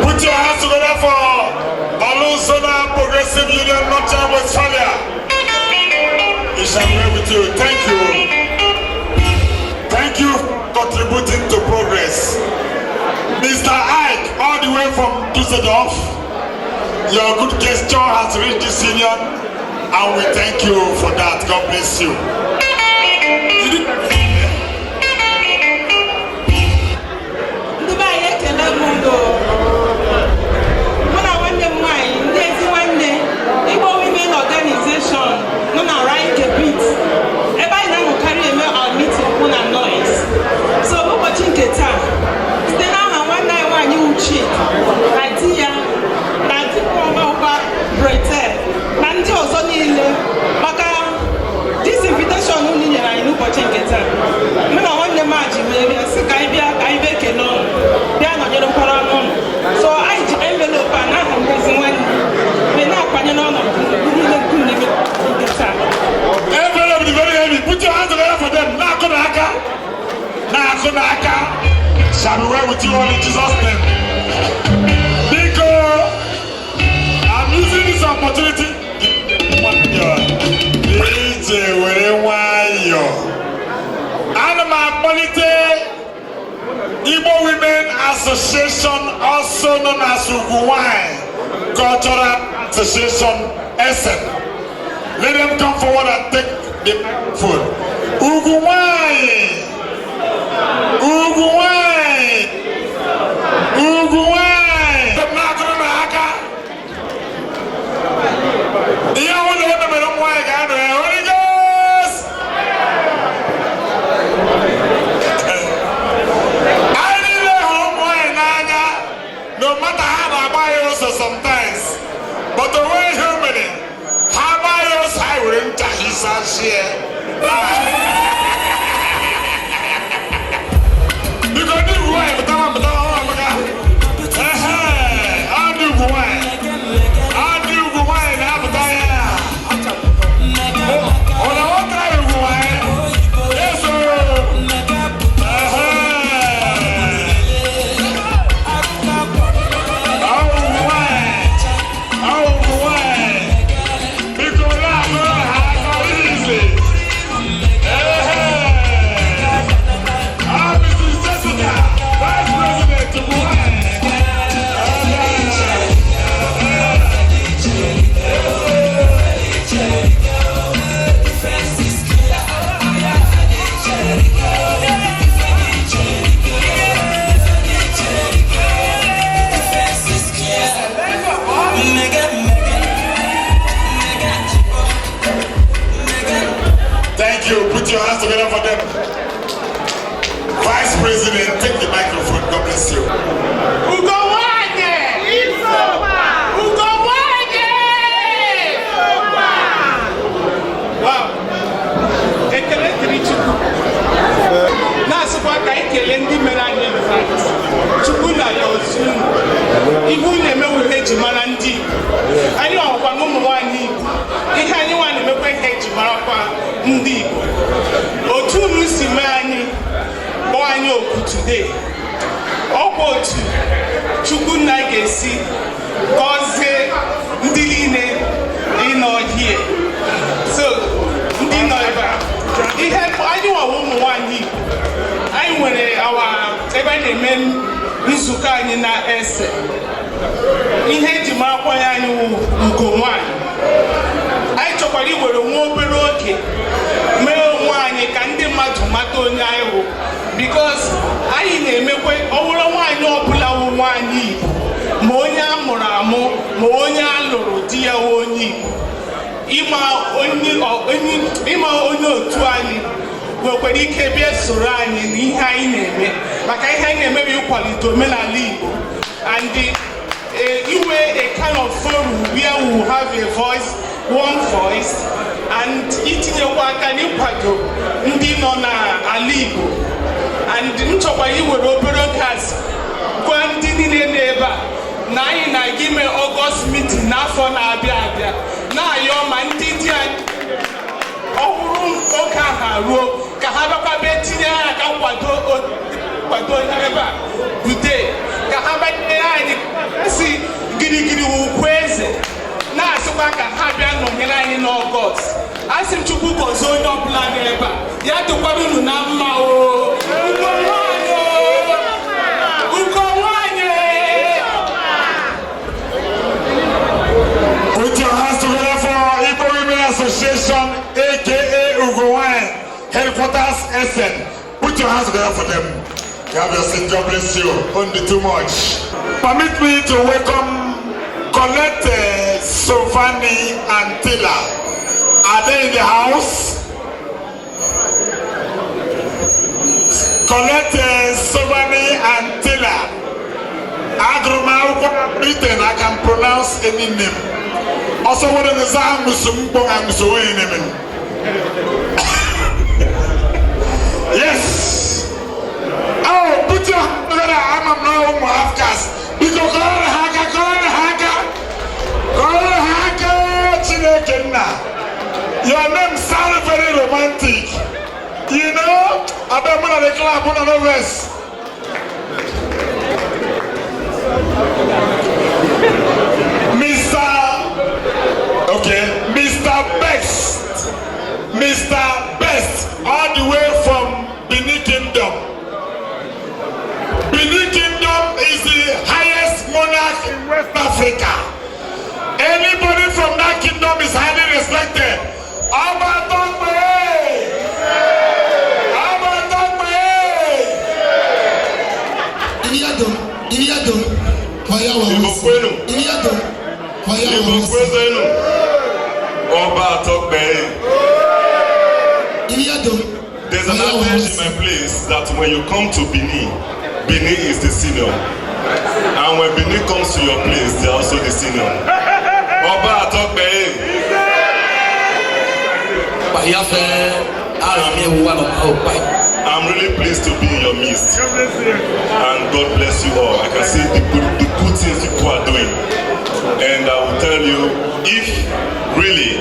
Put your hands together for Alusona Progressive Union, Northern Westphalia. It shall be with you. Thank you. Thank you for contributing to progress. Mr. Ike, all the way from Dusseldorf, your good gesture has reached this union, and we thank you for that. God bless you. Igbo Women Organization, no na right a bit. Everybody now carry our meeting on a noise. So we watching Keta. Stay now and one night when you cheat. Idea, na people over Britain. Nanti also need maka this invitation only also known as Igbo Cultural Association Essen. Let them come forward and take the food. Igbo wine. Igbo wine. Igbo wine. The Madonna Haka. The only one of them wine got Holy Ghost. I need a home wine, Naga. No matter how I buy also sometimes. But the way human, how buy us, I wouldn't his share. Because the wine, but I'm not. I'll do wine. I'll do wine. I'll be there. On a what kind of wine? Yes, sir. Thank you. Put your hands together for them. Vice President, take the microphone. God bless you. Wow. Ekele dịrị Chukwu. Na-asịkwa ka ekele ndị mere anyị invite. Chukwu na ya ozu. Ibu na-emewuhe eji mara ndị Igbo. Anyị ọkwa n'ụmụ nwaanyị Igbo. Ihe anyị nwa na-emekwa ihe eji marakwa ndị Igbo. Otu unu si mee anyị kpọọ anyị oku today. Ọkwa otu Chukwu na ga-esi gọzie ndị niile ịnọ here. So, ndị nọ ebe a, ihe anyị nwawa ụmụ nwaanyị Igbo, anyị nwere ebe anyị na-eme nzukọ anyị na ese. Ihe eji marakwa ya anyị wụ ugo nwaanyị. Anyị chọkwara iwere nwa obere oge mee onwe anyị ka ndị mmadụ mata onye anyị wụ. Because anyị na-emekwe ọwụrụ nwaanyị ọbụla wụ nwaanyị Igbo, ma onye a mụrụ amụ, ma onye a lụrụ di ya wụ onye Igbo. Ịma onye otu anyị nwekwara ike bịa soro anyị n'ihe anyị na-eme maka ihe anyị na-eme bụ ịkwalite omenala Igbo and iwe a kind of forum where we will have a voice, one voice and itinyekwa aka n'ịkwado ndị nọ n'ala Igbo and nchọkwa iwere obere oge asị gwa ndị niile n'ebe a na anyị na-aga ime August meeting n'afọ na-abịa abịa na-ayọ ma ndị dị anyị ọhụrụ oge ahụ ruo ka ha bịakwa bịa tinye aka kwado ebe a bude ka ha bịa anyị si girigiri ukwu eze na-asịkwa ka ha bịa nọnyere anyị n'Ọgọst. Asị m Chukwu gọzie onye ọbụla n'ebe a ya dịkwara unu na mma o. Put your hands together for Igbo Union Association, aka Igbo Wine, headquarters Essen. Put your hands together for them. God bless you. Only too much. Permit me to welcome Colette, Sofani, and Tila. Are they in the house? Colette, Sofani, and Tila. Britain, I can pronounce any name. Also, what is the yes. Oh, put your hand together. I'm now half cast. Because your name sounds very romantic. You know, I've been at the club on the rest. Mr. Best, all the way from Benin Kingdom. Benin Kingdom is the highest money Igbo Kwezenu. Oba Tokbe. There's an adage in my place that when you come to Benin, Benin is the senior. And when Benin comes to your place, they're also the senior. Oba Tokbe. I'm really pleased to be in your midst. And God bless you all. I can see the good things people are doing. And I will tell you, if really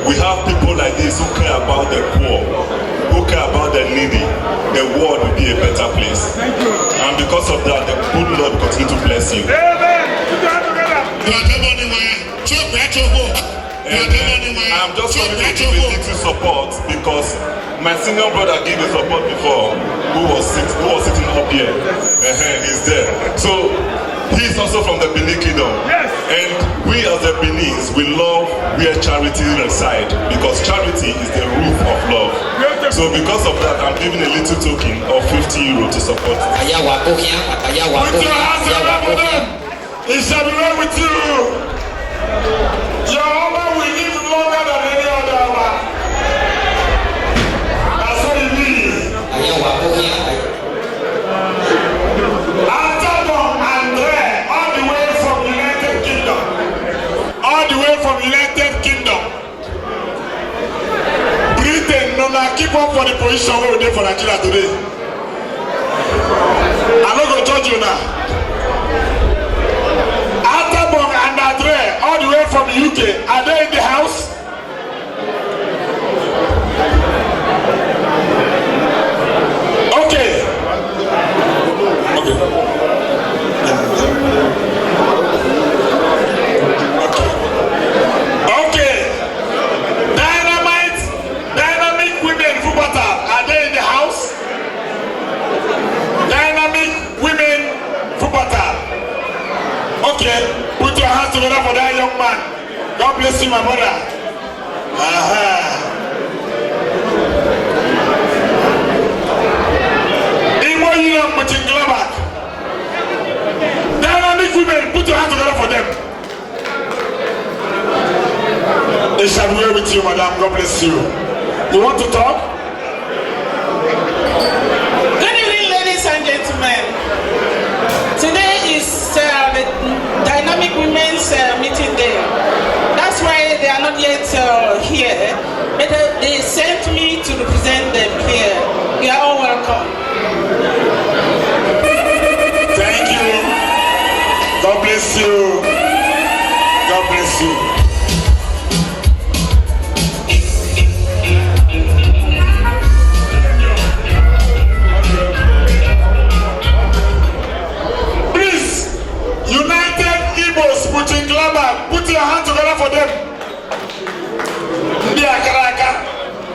we have people like this who care about the poor, who care about the needy, the world will be a better place. And because of that, the good Lord will continue to bless you. I'm just coming to give a little support because my senior brother gave me support before, who was sitting up here. He's there. So he's also from the Benin Kingdom. And we as the Benin's, we love where charity resides because charity is the roof of love. So because of that, I'm giving a little token of 50 euro to support. Put your hands together for them. It shall be well with you. Your Honor will live longer than any other one. That's what it means. Antabon Andre, all the way from United Kingdom. All the way from United Kingdom. Britain, no, now keep up for the position where we did for Nigeria today. I'm not going to judge you now. Antabon and Andre, all the way from UK, are they in the house? Okay. Okay. Dynamic women Wuppertal, are they in the house? Dynamic women Wuppertal. Okay. Put your hands together for that young man. God bless you, my brother. Igbo Union Mochinglaba. Dynamic women, put your hands together for them. They shall be well with you, madam. God bless you. You want to talk? Good evening, ladies and gentlemen. Today is the Dynamic Women's Meeting Day. That's why they are not yet here. But they sent me to represent them here. You are all welcome. Thank you. God bless you. God bless you. Please, United Igbos putting glamour, put your hands together for them. Ndi akaraka,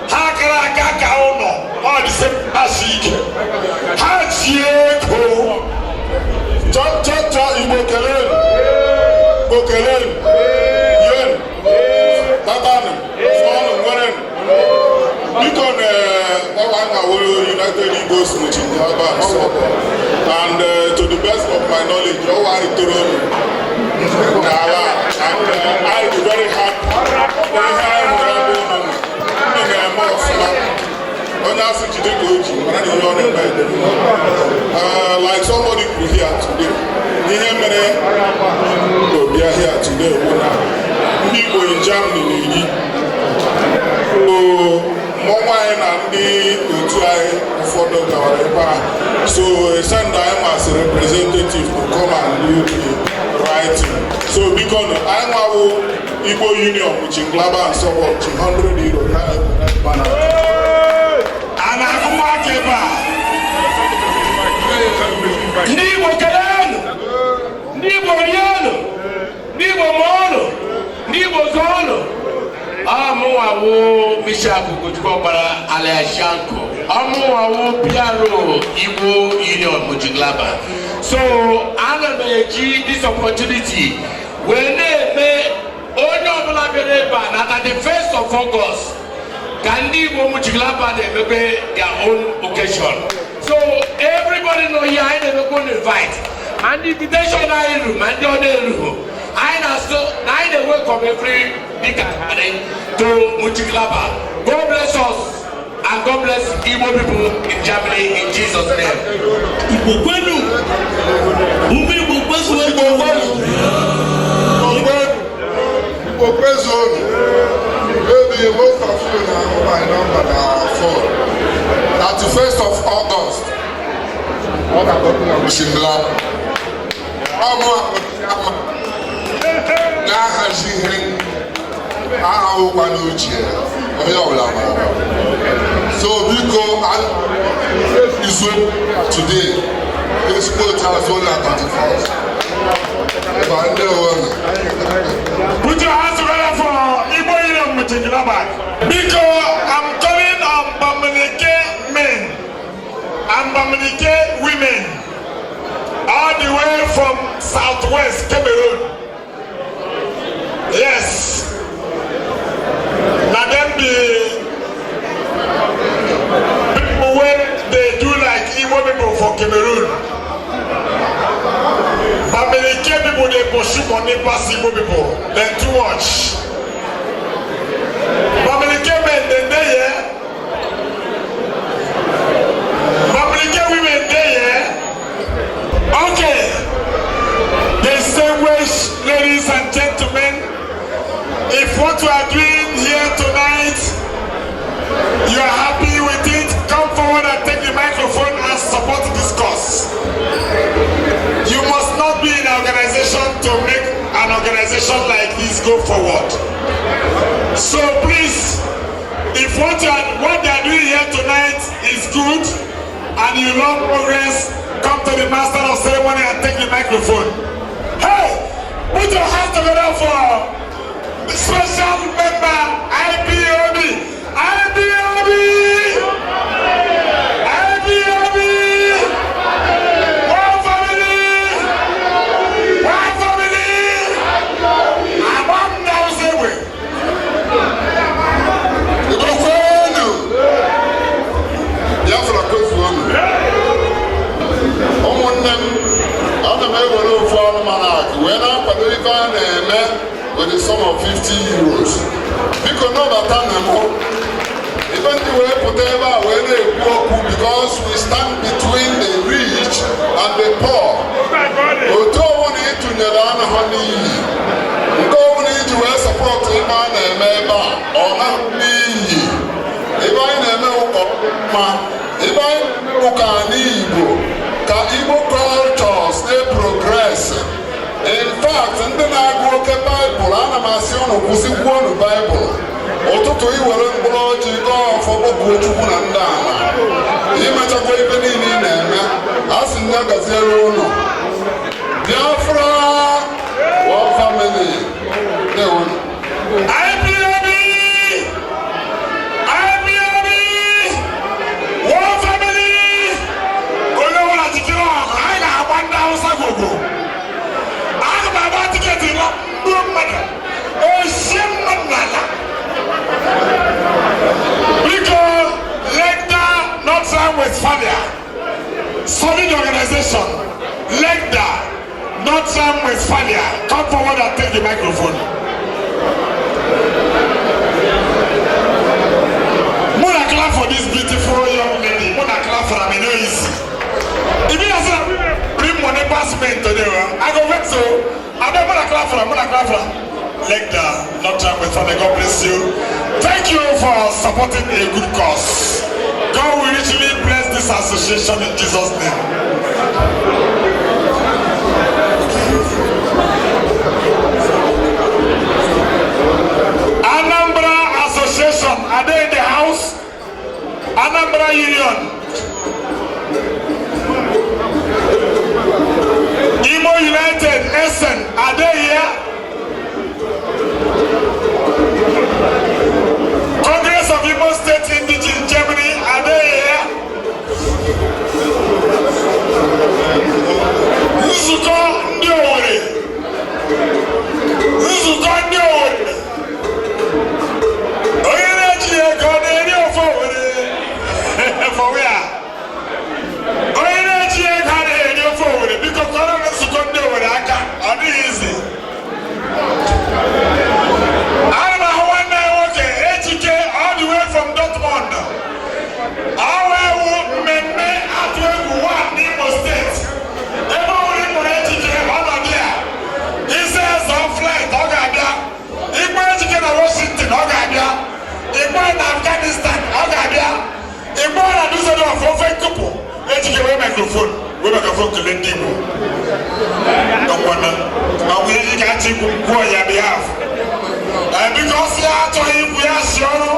ha akaraka ka ono, all the same ashike. Ha chieko. Cha Igbo kelele, Igbo kelele, yen, tatane, swanu nweren. Because United Igbos Mochinglaba and to the best of my knowledge, you are and I'll be very happy. Like somebody could hear today, we are here today. People in Germany, so send them as a representative to come and do the writing. So because I'm Igbo Union, which in Glaba and so on, 200 euro. And I'm Igbo Kelenu, Igbo Riano, Igbo Mono, Igbo Zono. Amuawo Mishaku Kuchkobara Aleashanko. Amuawo Piaro Igbo Union Mochinglaba. So I'm this opportunity when they may at the 1st of August, Kandi Igbo Mochinglaba they may their own occasion. So everybody know here I never going to invite. And the invitation I room and the other room. from every big gathering to Muchiklaba. God bless us and God bless Igbo people in Germany in Jesus' name. Igbo kwenu. Umi Igbo kwezu Igbo kwenu. Igbo kwezu. Maybe most of you know my number now 31st of August. Shimbla. So we go and this way today. This boat has only 31st. Put your hands together for Igbo Union Muchiklaba. Because I'm calling on Bamileke men and Bamileke women all the way from southwest Cameroon. Yes. Now them the people when they do like Igbo people for Cameroon. Bamileke people they pursue money past Igbo people. Then too much. Bamileke men they here. Bamileke women they here. Okay. Distinguished ladies and gentlemen, if what we are doing here tonight, you are happy with it, come forward and take the microphone and support this cause. You must not be in an organization to make an organization like this go forward. So please, if what they are doing here tonight is good and you love progress, come to the master of ceremony and take the microphone. Hey, put your hands together for the special member IBOB. IBOB! IBOB! One family! One family! I'm on now, say we. With a sum of 50 euros. Because no matter now, even the way whatever when they walk because we stand between the rich and the poor. We don't need to run honey. We don't need to support him and member or not me. If I never if I look at Igbo culture stay progress. In fact, ndị na-agụ oke Baịbụl ana m asị ụnụ kwụsịkwuo ọnụ Baịbụl ụtụtụ iwere mkpụrụ ọjị gọọ ọfọ kpọkuo Chukwu na ndị ala imechakwa ibe niile ị na-eme a sị ndị agaziere ụnụ Biafra one family na-ewu IBOB! IBOB! One family! Onye ọbụla jikere ọgụ anyị ga-agba ndị Hausa gogo. Because Legda, Northern Westphalia, solid organization. Legda, Northern Westphalia, come forward and take the microphone. Muna clap for this beautiful young lady. Muna clap for her, no easy. If you say bring money pass me today, I go wait so. I don't want to clap for her. Legda, Northern Westphalia, God bless you. Thank you for supporting a good cause. God will richly bless this association in Jesus' name. Anambra Association, are they in the house? Anambra Union. Igbo United, Essen, are they here? Congress of Igbo State Indigenous Germany, are they here? Nzuko ndị Owerri. Nzuko ndị Owerri. Onye na-eji ego na-eri ofe Owerri. For where? achọghị ikwu ya si ọrụ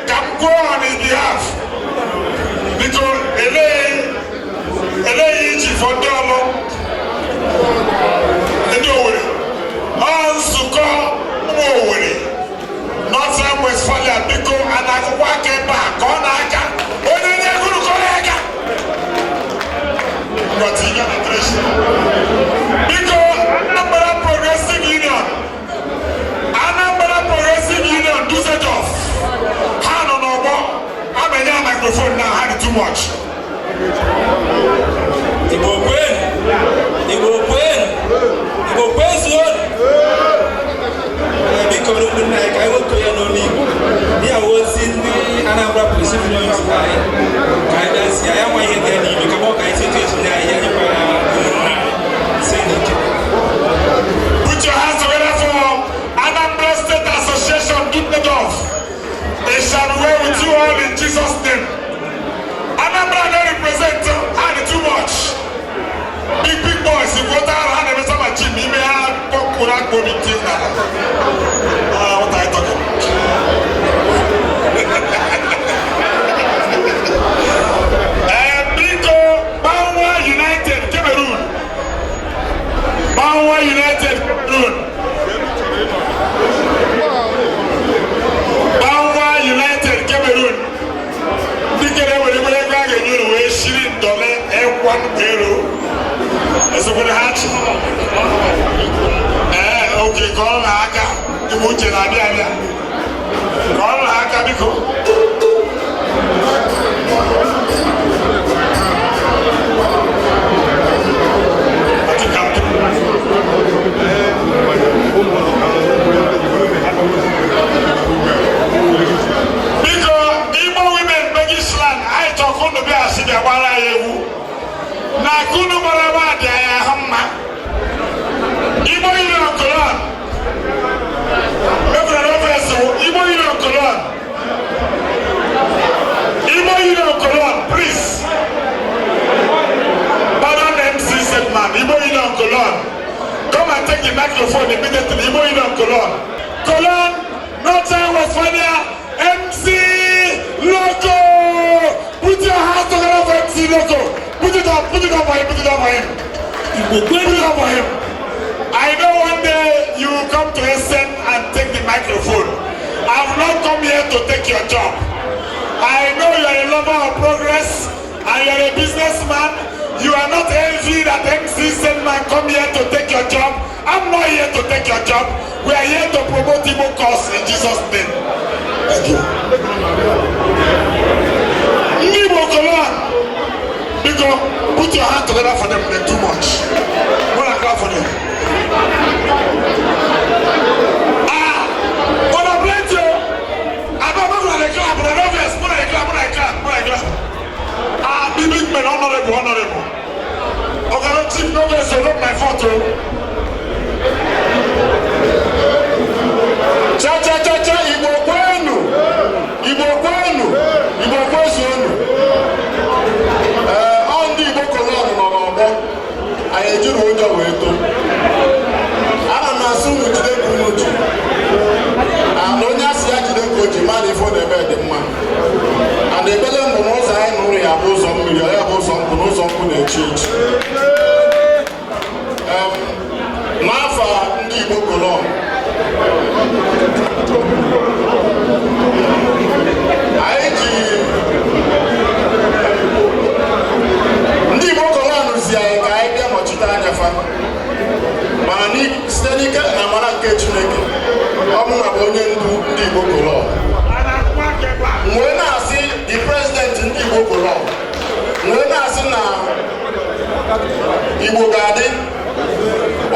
ka m kwuo on his behalf. Biko eleghị iji fọ ndị ọlụ ndị Owerri. Ọ nzukọ ụmụ Owerri Northern Westphalia biko a na-akwụkwọ aka ebe a ka ọ na-aka onye nye gụrụ ka ọ na-aka. Biko Anambra Progressive Union Dusseldorf ha nọ n'ọgbọ amenye microphone now ha dị too much. Igbo kwezuo biko ụmụnna anyị ka anyị wepụ ya n'olu Igbo ya ozi ndị Anambra Progressive Union ka anyị gasị ya nwa ihe dị n'ime ka ọ ka anyị site echi na ahịa anyị kwara Put your hands together for Anambra State Association Dusseldorf. They shall be well with you all in Jesus' name. Anambra don't represent had too much. Big boys, if you don't have any summer gym, you may have Pokura committee now. What are you talking about? Biko, Bawa United, Cameroon. Bawa United, Cameroon. Bawa United, Cameroon. Dikere wele wele gage nyuru we shirin dole ekwan ero. Eso kule hachi. Okay, call na aka. Imuche na bia. Call na aka biko. Na kunu maraba dia ya hamma Igbo Union Colon Mefra Professor Igbo Union Colon please pardon MC said man Igbo Union Colon come and take the microphone immediately Igbo Union Colon Northern Westphalia MC Loco put your hands together for MC Loco. Put it up for him. I know one day you will come to Essen and take the microphone. I've not come here to take your job. I know you are a lover of progress and you are a businessman. You are not envy that MC Senman come here to take your job. I'm not here to take your job. We are here to promote Igbo cause in Jesus' name. Thank you. Igbo Culture. Biko, put your hand together for them, they're too much. Wanna clap for them? But I bless you. I don't know when they clap, but I know this. When I clap. Big men, honorable. Okay, no chief, no way, so not my photo. Cha, Igbo kwenu. Anyị ejiri ụjọ wee too. Ana m asị unu jide ka unu ji. Na onye asị ya jide ka o ji mmadụ ife ọ na-eme dị mma. Ana ebele mbụ n'ụzọ anyị nụrụ ya bụ ụzọ mmiri, ya bụ ụzọ nkụ n'ụzọ nkụ na-echi echi. N'afọ ndị Igbo Culture, anyị ji ndị Igbo Culture si anyị ka anyị bịa nọchite anya fa mana site n'ike na amara nke Chineke ọ bụ na bụ onye ndu ndị Igbo Culture. Mgbe na-asị the president ndị Igbo Culture, mgbe na-asị na Igbo ga-adị,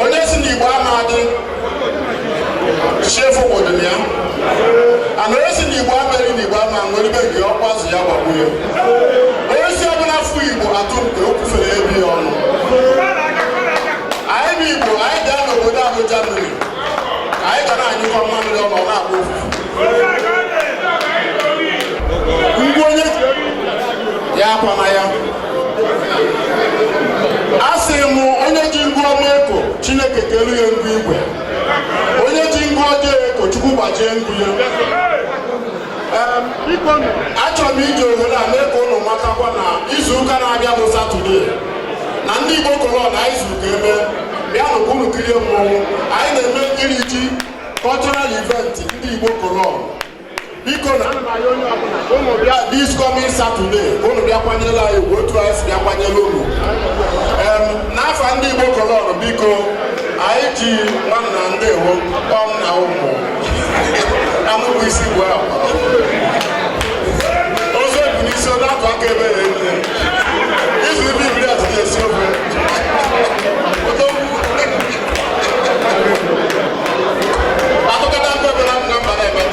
onye si na Igbo ama adị chefu obodo ya ana onye si na Igbo ameri na Igbo ama nwere ibe gị ọkwazi ya gbagbu ya. Onye si ọbụla fụ Igbo atụ nke o kwufere ebi ya ọnụ. Anyị bụ Igbo, anyị bịa n'obodo ahụ Germany, anyị ga na-anyịkọ mmamịrị ọnụ ọ na-agba ofufu. Ngwa onye ya akwana ya asị m onye ji ngwa ọma eko Chineke kelu ya ngwa igwe, onye ji ngwa ọjọọ eko Chukwu gbajie ngwunye achọrọ m iji ohere a mee ka ụnụ matakwa na izu ụka na-abịa bụ Satọde na ndị Igbo Colon anyị zuru ka eme bịanụ ka unu kirie mmọnwụ anyị na-eme iri ji cultural event ndị Igbo Colon biko na ana m ayọ onye ọbụla ụmụ bịa this coming Saturday unu bịa kwanyela anyị ugwu otu anyị si bịa kwanyela unu n'afọ ndị Igbo Colon biko anyị ji nwanna ndewo kpọm na ụmụ amụbụ isi bụ ozu ebu n'isi onye atụ aka ebe ya ele izu ibe ibiri atụtụ esi ofe atụkọta mkpebe na mba na-ebe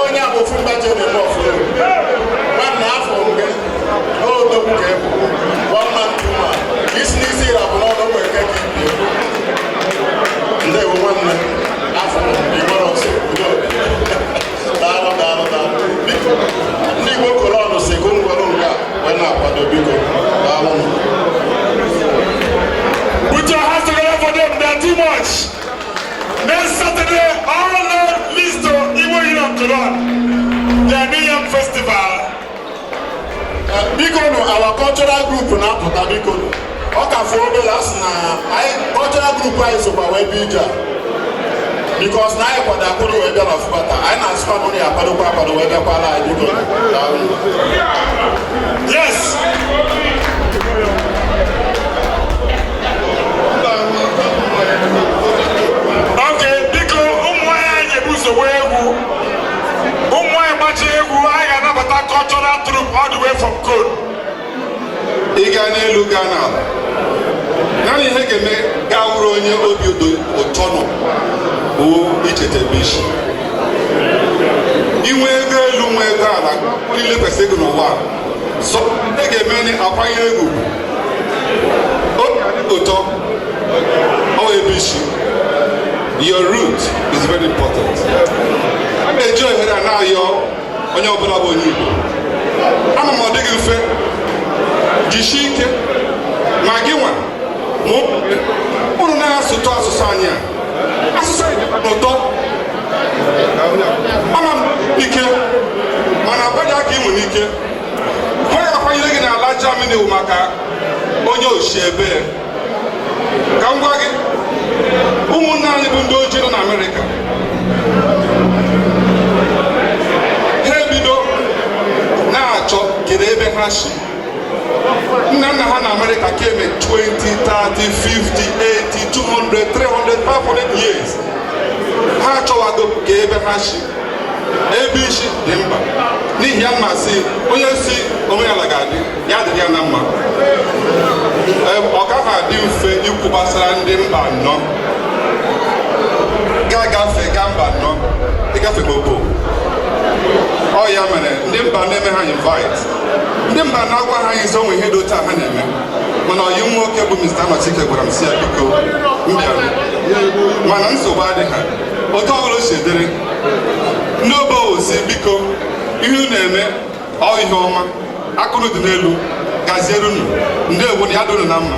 onye abụfu mbaje na-eme ọfụrụ nwanne afọ nke odogwu ka ebu ọma ntụma isi n'isi irabụ n'ọdụ bụ eke ka ibie ndewo nwanne afọ igbere ọsọ daalụ ndị Igbo Colon si go ngwere nga wee na-akwado biko daalụ Put your hands together for them, they are too much. Next Saturday, all list to Igbo Union Colon, their New Yam Festival. Biko no, our cultural group na-apụta biko no. Ọ ka fọ obere asị na cultural group anyị sokwa wee bi ije because na anyị kwado akwado wee bịa na Wuppertal anyị na-asụkwa na onye akwadokwa akwado wee bịakwala anyị biko. Yes. Okay, biko ụmụ anyị ebu usoro egwu ụmụ anyị gbachi egwu anyị ga-anabata cultural troupe all the way from Code. Ị gaa n'elu gaa n'ala naanị ihe ga-eme gaa wuru onye obi ụtọ nọ bụ icheta isi inwe ego elu nwe ego ala niile kwesịrị ego n'ụwa so ị ga-eme akwanye egwu obi ụtọ ọ ebe isi. Your root is very important. A na-eji ohere a na-ayọ onye ọbụla bụ onye Igbo ama m ọ dịghị mfe jishi ike ma gị nwa ụnụ na-asụtụ asụsụ anyị a asụsụ ụtọ ama m ike mana agbaghị aka inwe n'ike onye akwanyere gị n'ala Germany wụ maka onye oshi ebe ka m gwa gị ụmụnne anyị bụ ndị ojii nọ na Amerịka ha ebido na-achọ kedu ebe ha si nna nna ha na Amerịka keme 20, 30, 50, 80, 200, 300, 500 years ha achọwago ka ebe ha si ebe isi dị mkpa n'ihi ya mmasị onye si onwe ya ga-adị ya dịrị ya na mma ọ gaghị adị mfe ikwu gbasara ndị mba anọ ga-agafe gaa mba anọ ịgafe gbogbo ọ ya mere ndị mba na-eme ha invite ndị mba na-agwa ha anyị onwe ihe dị otu ha na-eme mana ọyi nwoke bụ Mr. Anọchike gwara m si ya biko mbịara mana nsogbu adịghị otu ọbụla o si edere n'obe osi biko ihe unu na-eme ọ ihe ọma akụrụ dị n'elu gaziere unu ndị egwu na ya dụrụ na mma.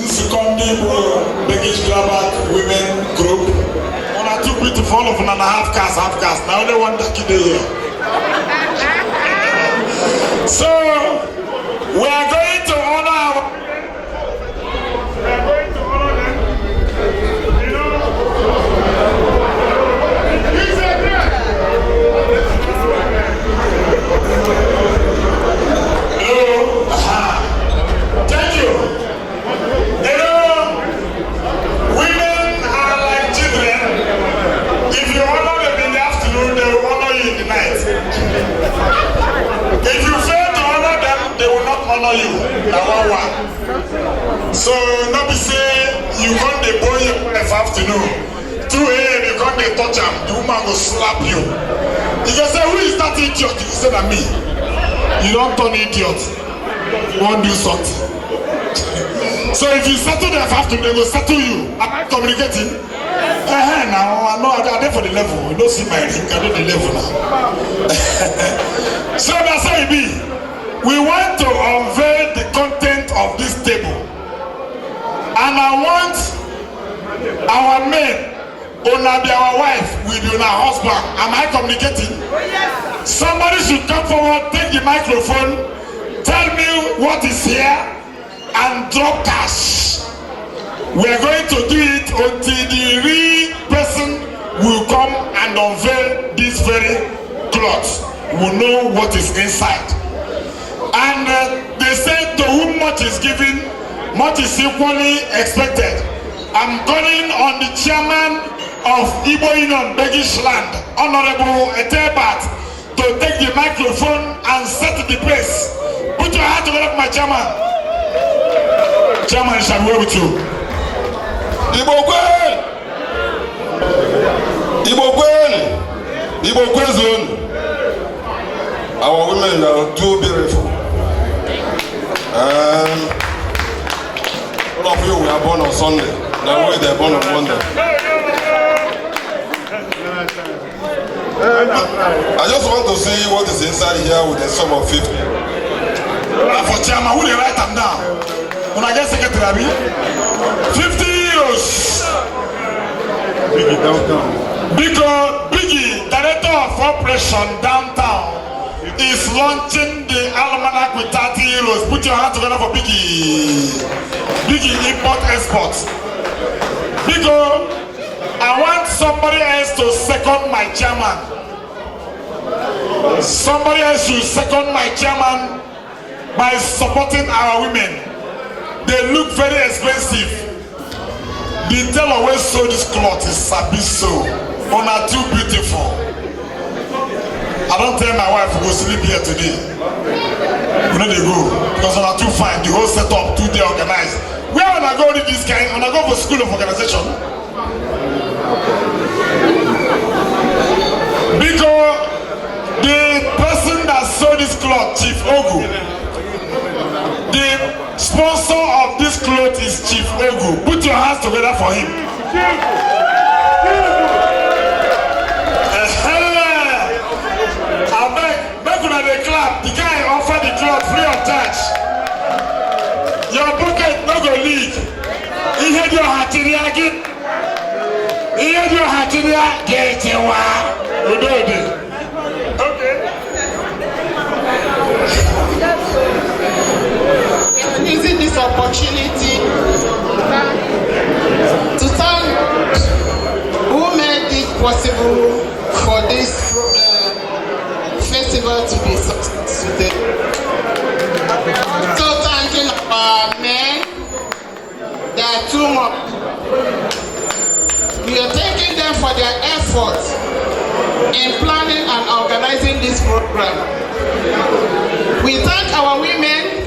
second Igbo Begish Glabat women group. One are too beautiful of them and half caste. Now only one that kid here. So we are going to honor our. We are going to honor them. You know. Hello. Thank you. You know, women are like children. If you honor them in the afternoon, they will honor you in the night. If you fail to honor them, they will not honor you. So, not be say you can't dey born your afternoon. 2 a.m. you can't dey touch them. The woman will slap you. You can say, who is that idiot? You say that me. You don't turn idiot. You won't do something. So if you settle them after, they will settle you. Am I communicating? Now I know I'm there for the level. You don't see my ring, I know the level now. So that's how it be. We want to unveil the content of this table. And I want our men, Ona be our wife, we be our husband. Am I communicating? Somebody should come forward, take the microphone, tell me what is here, and drop cash. We are going to do it until the real person will come and unveil this very cloth. We know what is inside. And they say to whom much is given, much is equally expected. I'm calling on the chairman of Igbo Union, Begish Land, Honorable Etebat, to take the microphone and set the place. Put your hand together for my chairman. Chairman shall be with you. Igbo Queen! Igbo Queen! Igbo Queen zone. Our women are too beautiful. All of you were born on Sunday. Now we are born on Monday. I just want to see what is inside here with a sum of 50. For chairman, who they write them down? When I get secretary, 50 euros. Biggie downtown. Because Biggie, director of operation downtown, is launching the almanac with 30 euros. Put your hand together for Biggie. Biggie import export. Because I want somebody else to second my chairman. Somebody else should second my chairman by supporting our women. They look very expensive. The tailor who sew this cloth is Sabiso. On are too beautiful. I don't tell my wife to go sleep here today. You know they go because on are too fine. The whole setup, 2 day organized. Where when I go read this kind? When I go for school of organization. Because the person that sewed this cloth, Chief Ogu, the sponsor of this cloth is Chief Ogu. Put your hands together for him. I beg, back when they clap, the guy offered the cloth free of charge. Your pocket no go leak. He had your hatiria again. He had your hatiria get you. Okay. Using this opportunity to thank who made it possible for this festival to be successful. So thanking our men, there are 2 more. We are thanking them for their efforts in planning and organizing this program. We thank our women.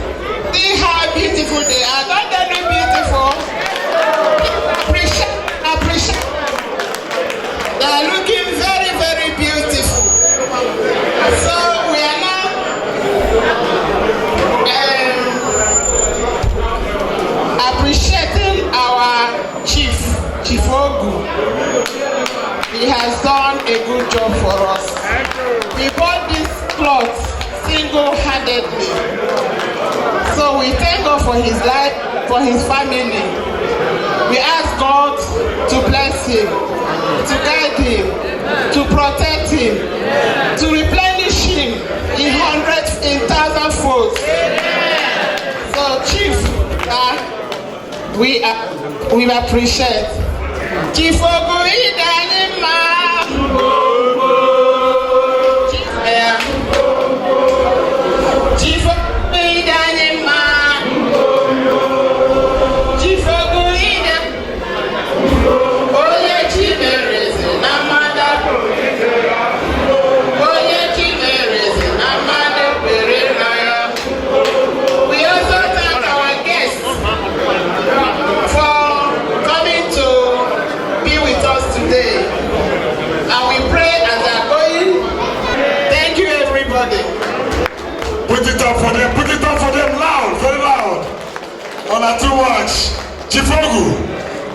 See how beautiful they are. Don't they look beautiful? Appreciate. They are looking very, very beautiful. So we are now appreciating our Chief Ogu. He has done a good job for us. We bought this cloth single-handedly. So we thank God for his life. for his family. We ask God to bless him, to guide him, to protect him, to replenish him in hundreds, in thousand folds. So, Chief, we appreciate. Chief Oguidanima. Chief Oguidanima. Chief Oguidanima. Oye Chimereze Namada. Oye Chimereze Namada Perenaya. We also thank our guests for coming to be with us today. And we pray as they are going. Thank you, everybody. Put it up for them loud, very loud. On a too much. Chifogu,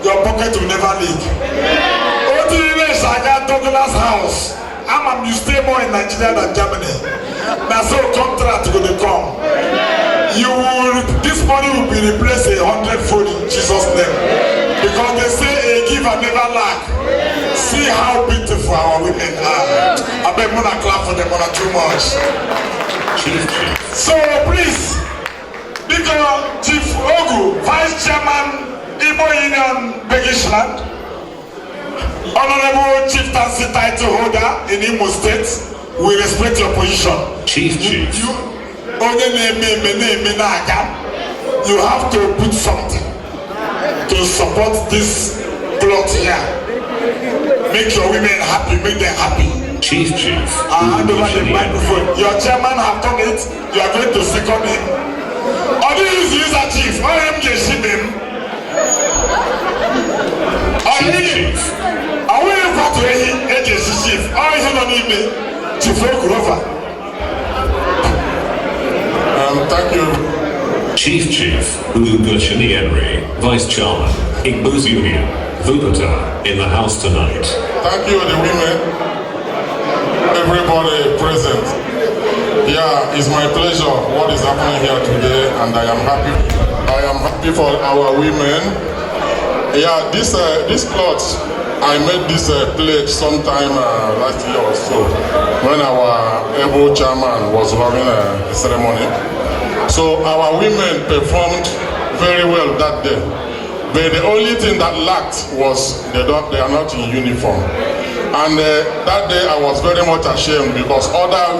your pocket will never leak. Odile Saga Douglas house. You stay more in Nigeria than Germany. That's so contract will come. This money will be replaced 100-fold in Jesus' name. Because they say a giver never lack. See how beautiful our women are. I bet I'm gonna clap for them on too much. So please, because Chief Ogu, Vice Chairman, Igbo Union, Begishland, Honorable Chieftaincy title holder in Imo State, we respect your position. Chief. You have to put something to support this plot here. Make your women happy, make them happy. Chief. I hand over the microphone. Your chairman have done it. You are going to second him. Or do you use a chief? Or him just ship him? Or him? Or will you go to him? Chief. Or is it on him? Chief Okurova. Thank you. Chief Ugo Shinienri, Vice Chairman, Igbo Union, Wuppertal, in the house tonight. Thank you, the women, everybody present. Yeah, it's my pleasure what is happening here today, and I am happy. I am happy for our women. Yeah, this plot, I made this plate sometime last year or so, when our Igbo chairman was having a ceremony. So our women performed very well that day. But the only thing that lacked was they are not in uniform. And that day I was very much ashamed because other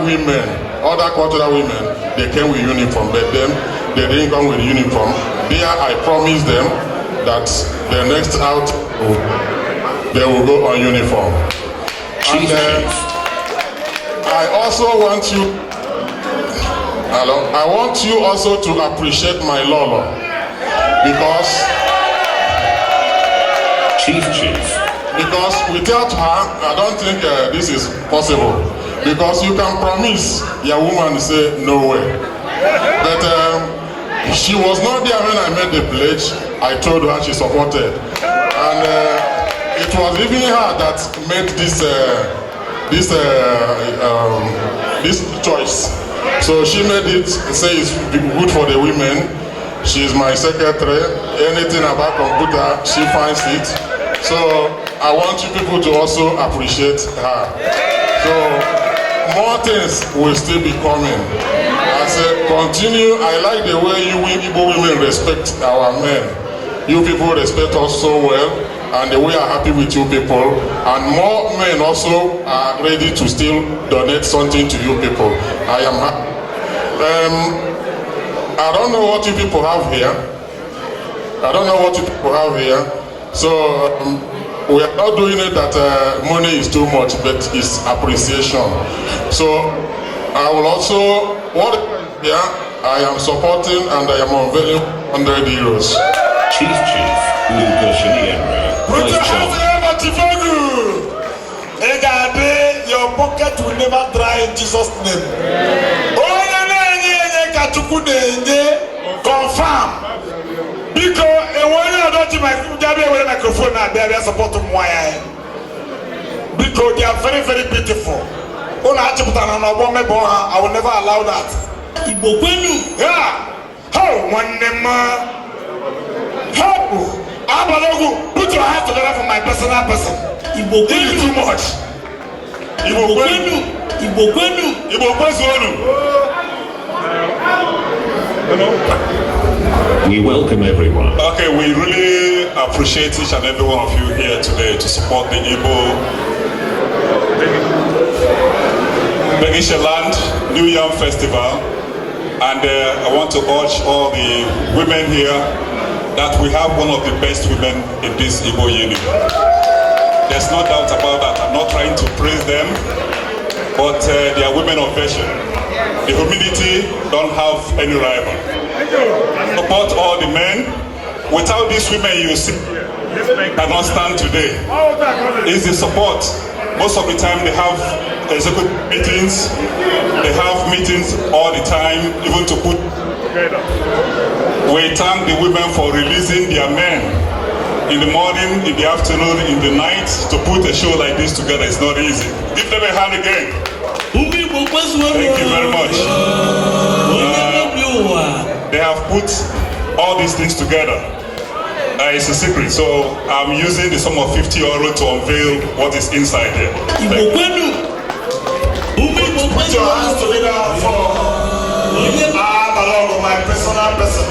cultural women, they came with uniform, but them, they didn't come with uniform. There I promised them that the next out, they will go on uniform. And I also want you, I want you also to appreciate my Lolo, because because without her, I don't think this is possible. Because you can promise your woman say no way, but she was not there when I made the pledge. I told her she supported, and it was even her that made this choice. So she made it, say it's good for the women. She's my secretary. Anything about computer, she finds it. So I want you people to also appreciate her. So more things will still be coming. I say continue. I like the way you Igbo women respect our men. You people respect us so well, and we are happy with you people. And more men also are ready to still donate something to you people. I am happy. I don't know what you people have here. So we are not doing it that money is too much, but it's appreciation. So I will also, I am supporting and I am unveiling 100 euros. Chief Ugo Shinienri, Put your Vice hands Chairman. over Chifogu. Your pocket will never dry in Jesus' name. Confirm. Because microphone now, they are supporting because they are very, very beautiful. I will never allow that. Igbo kwenu. Yeah. How one name? Help! Abalogu, put your hands together for my personal person. Igbo This is too much. Igbo kwenu. Igbo kwenu. Igbo kwenu. We welcome everyone. Okay, we really appreciate each and every one of you here today to support the Igbo Begishaland New Yam Festival. And I want to urge all the women here that we have one of the best women in this Igbo Union. There's no doubt about that. I'm not trying to praise them, but they are women of vision. The humility don't have any rival. Support all the men. Without these women you see cannot stand today. It's the support. Most of the time they have executive meetings, they have meetings all the time, even to put. We thank the women for releasing their men in the morning, in the afternoon, in the night. To put a show like this together is not easy. Give them a hand again. Thank you very much. They have put all these things together. It's a secret, so I'm using the sum of 50 euro to unveil what is inside here. Put your hands together for my personal person.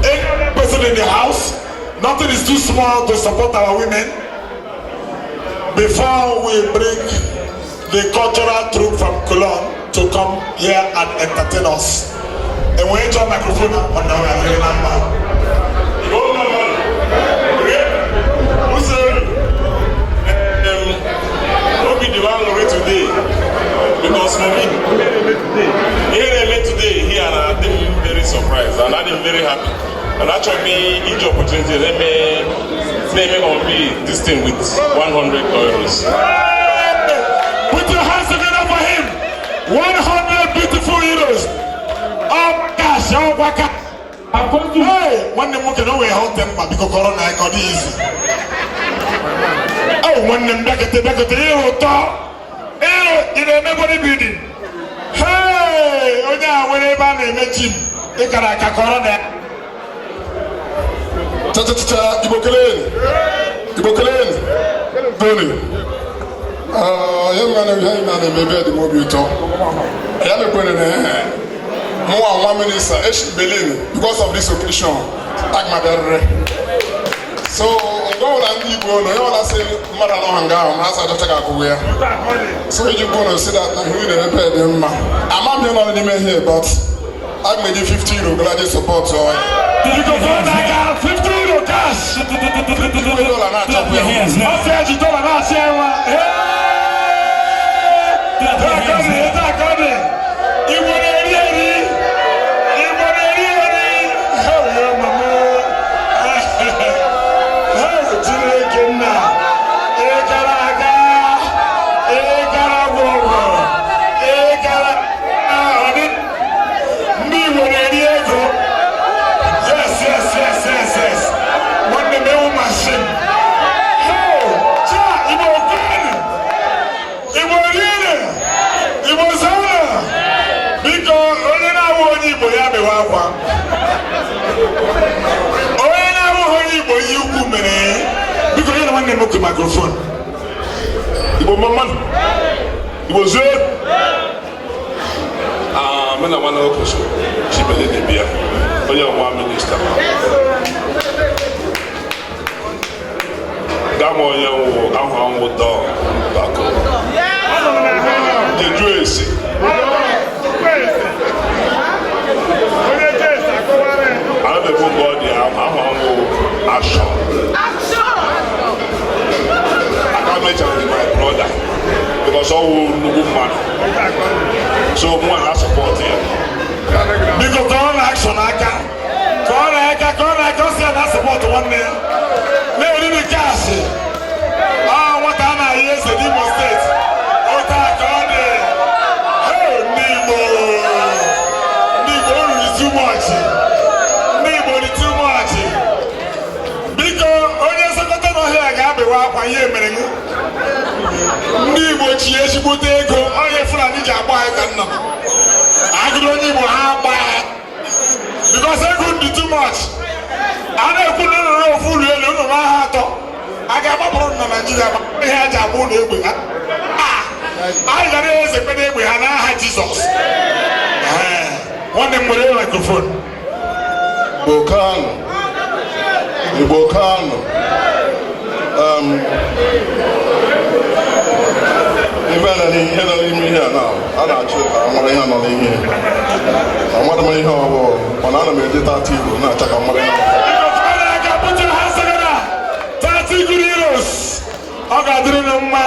Any person in the house, nothing is too small to support our women. Before we bring the cultural troupe from Cologne to come here and entertain us, and we enjoy microphone on the number. Today, because for me, here today, I'm very surprised and I'm very happy. And actually, each opportunity, let me be this thing with 100 euros. Put your hands together for him. 100 beautiful euros. Oh gosh, oh waka. Hey, one them can always hold them because Corona I got easy. Oh, one them back at the hero talk. In everybody building. Hey, oh yeah, whenever they met him, they can like a Corona. Cha Igbo Culture, Tony. Young man, maybe the mobile talk. I have a question. More one minister, Berlin, because of this occasion, so go and Igbo, no one say Marano as I don't take a so you're going to see that we never pay them. I'm not the man here, but I made you 50 euro, glad you support. So you go for that 50 euro cash. Clap your hands now. Microphone. Igbo mama. Igbo zwe. Mena wana okoso. Chibele de bia. Onye ọmọ minister. Damo onye wo ahụ do bako. Jeju esi. Ana be go body ahụ action. My brother, because all Nubu man. So one has support here. Because Corona action, I can't say that support one man. Never did the cash. Ah, what I hear is the Igbo state. What I call it. Hey, Igbo is too much. Igbo is too much. Because only a second of here, I got to walk one year. Ndị Igbo chi ezigbote ego onye Fulani ji agba anyị ka nna agụrụ onye Igbo ha gbaa because ego dị too much. A na-ekwu na ụlọ ofu ụlọ elu ụlọ ha atọ a ga-agbapụrụ na Naịjirịa ma ihe a ji agba ụlọ egbe ha. Anyị gara ezekwe na egbe ha n'aha Jizọs. Nwanne m nwere microphone. Igbo Kano. Ife na ihe nọ n'ime ihe a na a na-achụ ka amara ihe nọ n'ime amara m ihe ọbụla mana ana m eji tata Igbo na-acha ka mara ihe ọ ga-adịrị na mma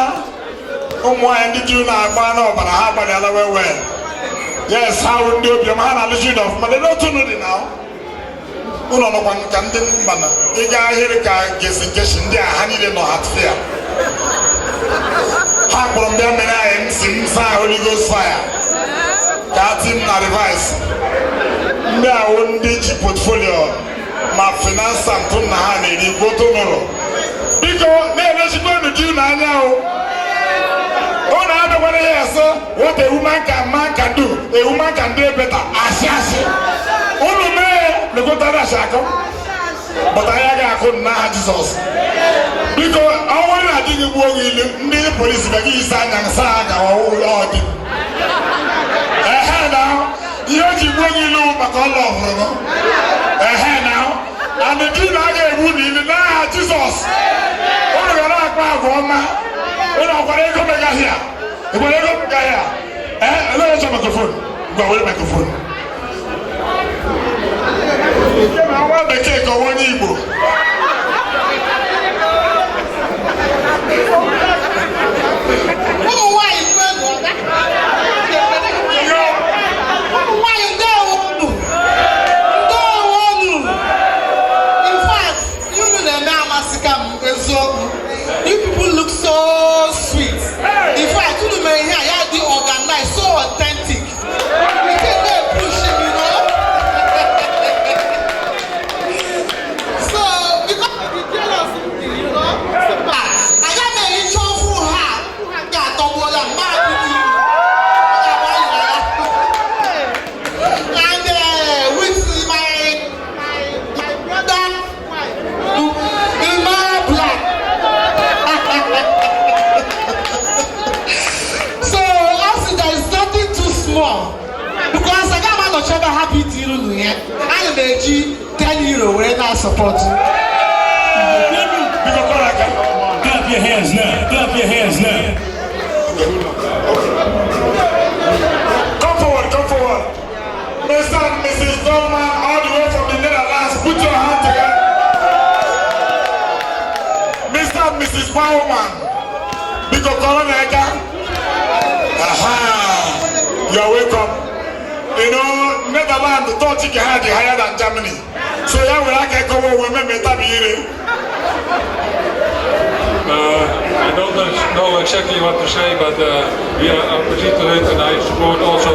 ụmụ anyị ndị Juu na-agba n'ọbara ha gbalịala wewe. Yes, ha bụ ndị obiọm ha na-alụzi ọfụma dị n'otu unu dị na ụlọ nọkwa ka ndị mba na ịga ahịrị ka gesi ndị a ha niile nọ hatfia ha kpọrọ mbịa mere anyị nsị m saa Holy Ghost fire ka tim na revise ndị ahụ ndị ji portfolio ma finansa ntụ na ha na-eri goto nụrụ biko na-elechikwa unu Juu n'anya ọ na-abịakwara ya eso what a woman can do a woman can do better asị unu mee lekọtara ashakọ but anyị ga-akụ n'aha Jizọs biko ọnwụ na-adịghị gbuo gị ilu ndị polisi ga gị isi anya nsa ha ga ọdị na ihe o ji gbuo gị ilu maka ọla ọhụrụ na and di na aga egbu n'ilu n'aha Jizọs unu ga na-akpa agwa ọma unu ọkwara ego megaghị a ịgbara ego megaghị a eleghịcha mikrofon gwa were mikrofon nwa bekee ka ọwa onye Igbo ụmụ nwanyị in fact unu na-eme amasị ka m eziokwu. You people look so sweet. In fact unu mere ihe a ya dị organized, so authentic. You can go and push him, you know. So because you tell us something, you know. I got my intro for her. Got to go and mark with you. And with my brother, in my black. So also there is nothing too small because I got man of ever happy to you here. I am a G 10 euro when I support you. Clap your hands now. Clap your hands now. Come forward. Mr. and Mrs. Dolman, all the way from the Netherlands, put your hand together. Mr. and Mrs. Bauman, because Corona again. You are welcome. You know, Netherlands, the thought you had higher than Germany. So yeah, we like to go women metabile. I don't know exactly what to say, but we are opposite to it, and I support also.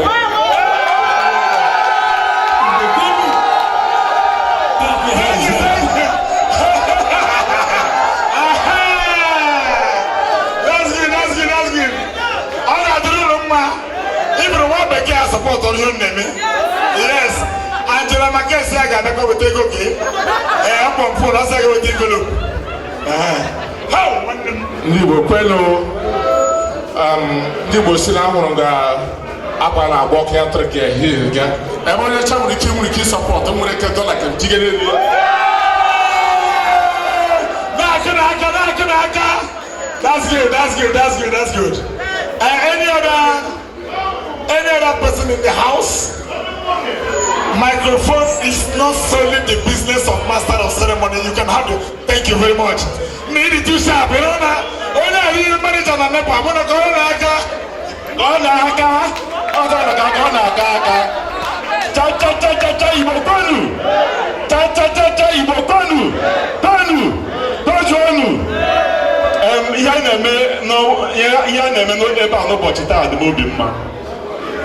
That's good. All I do, even one back here support on your name. Yes, Angela Makesi, I got to go with Tego. I'm on full, I go with Tego. How? Igbo kwenu ndị Igbo si na anwụrụ ga-akwa na agba ọkụ ya tụrụ ka ehihie ga ebe onye cha nwere ike ịsọpọtụ nwere ike dọla ka jigere elu n'aka. That's good. Any other person in the house? Microphone is not solely the business of master of ceremony. You can have it. Thank you very much. Need it too sharp, you know now. Only I real manager and never. I'm gonna go on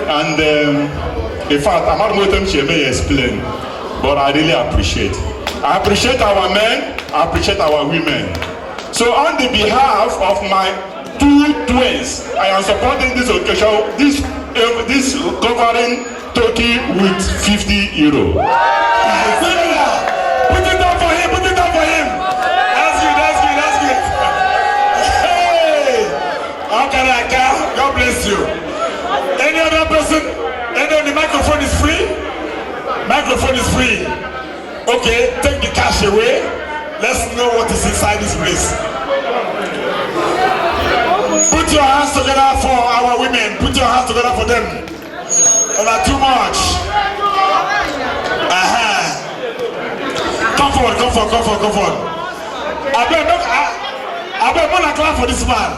and in fact, I'm not going to explain, but I really appreciate. I appreciate our men, I appreciate our women. So on the behalf of my two twins, I am supporting this occasion, this covering turkey with 50 euro. Put it up for him, put it up for him. That's good, that's good, that's good. Hey! Okay, God bless you. Any other person? The microphone is free? Microphone is free. Okay, take the cash away. Let's know what is inside this place. Put your hands together for our women. Put your hands together for them. Not too much. Come forward, come forward, come forward, come forward. I bet not clap for this man.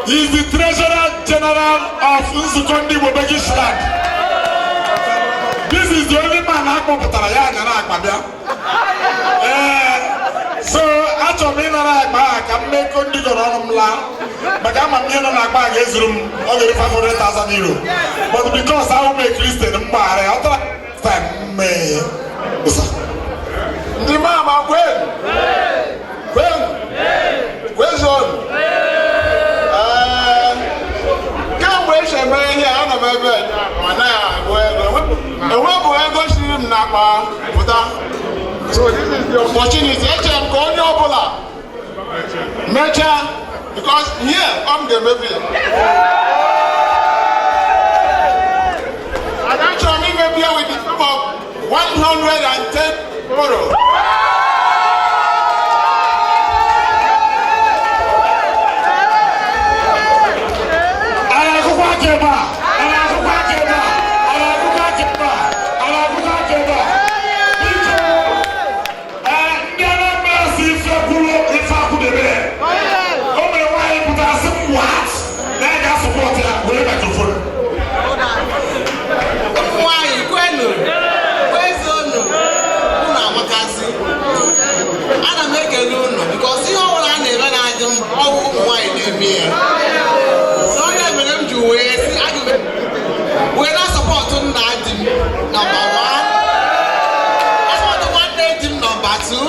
He is the Treasurer General of Nsukondi Wobegish land. This is the only man I can put so actually, I can make on the land, but I'm a million and a bag is room only 500,000 euro. But because I will make Christian and buy other time, the mama, where's on? Can't wait a man here on a bed. So this is the opportunity. I'm going to Mecha, because here I'm the baby. And actually maybe with the sum of 110 euro. We're not supporting that team, number one. That's what the one day team number two.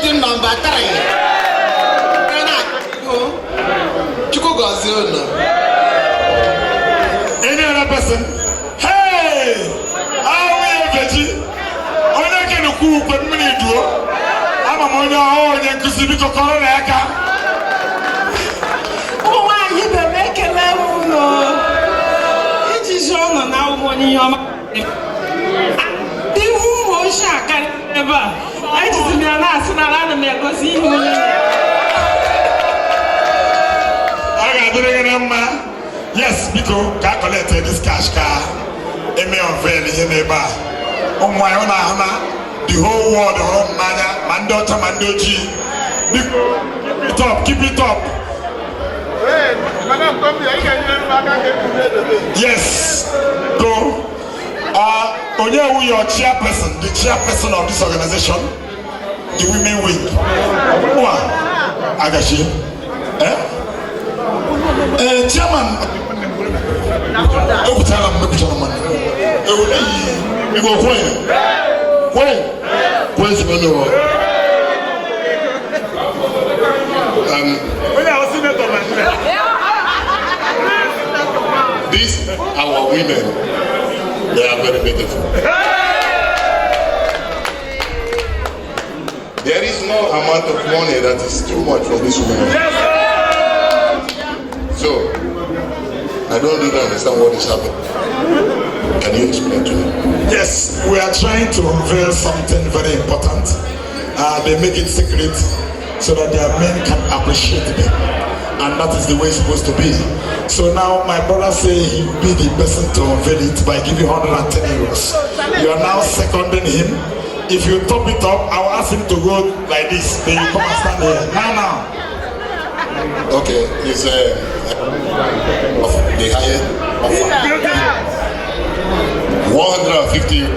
Team number three. We're not any other person? Hey! How are you, Veggie? I'm not going to cook with me. I'm a money on and to see the Corona. Oh, why you make a level? It is on now when you are. The woman shall ever. I just be an ass and I'll never see you. Yes, because calculated this cash car. Eme on very neighbor. On my own, the whole world around Mandota Mandoji. Keep it up. Yes, go. Onye your chairperson, the chairperson of this organization, the women wing. Agashi. Chairman. Wuppertal, Igbo where's the these our women, they are very beautiful. There is no amount of money that is too much for these women. So, I don't really understand what is happening. Can you explain to me? Yes, we are trying to unveil something very important. They make it secret so that their men can appreciate them. And that is the way it's supposed to be. So now my brother say he will be the person to unveil it by giving 110 euros. You are now seconding him. If you top it up, I will ask him to go like this. Then you come and stand here. Now. Okay, it's the highest offer. 150.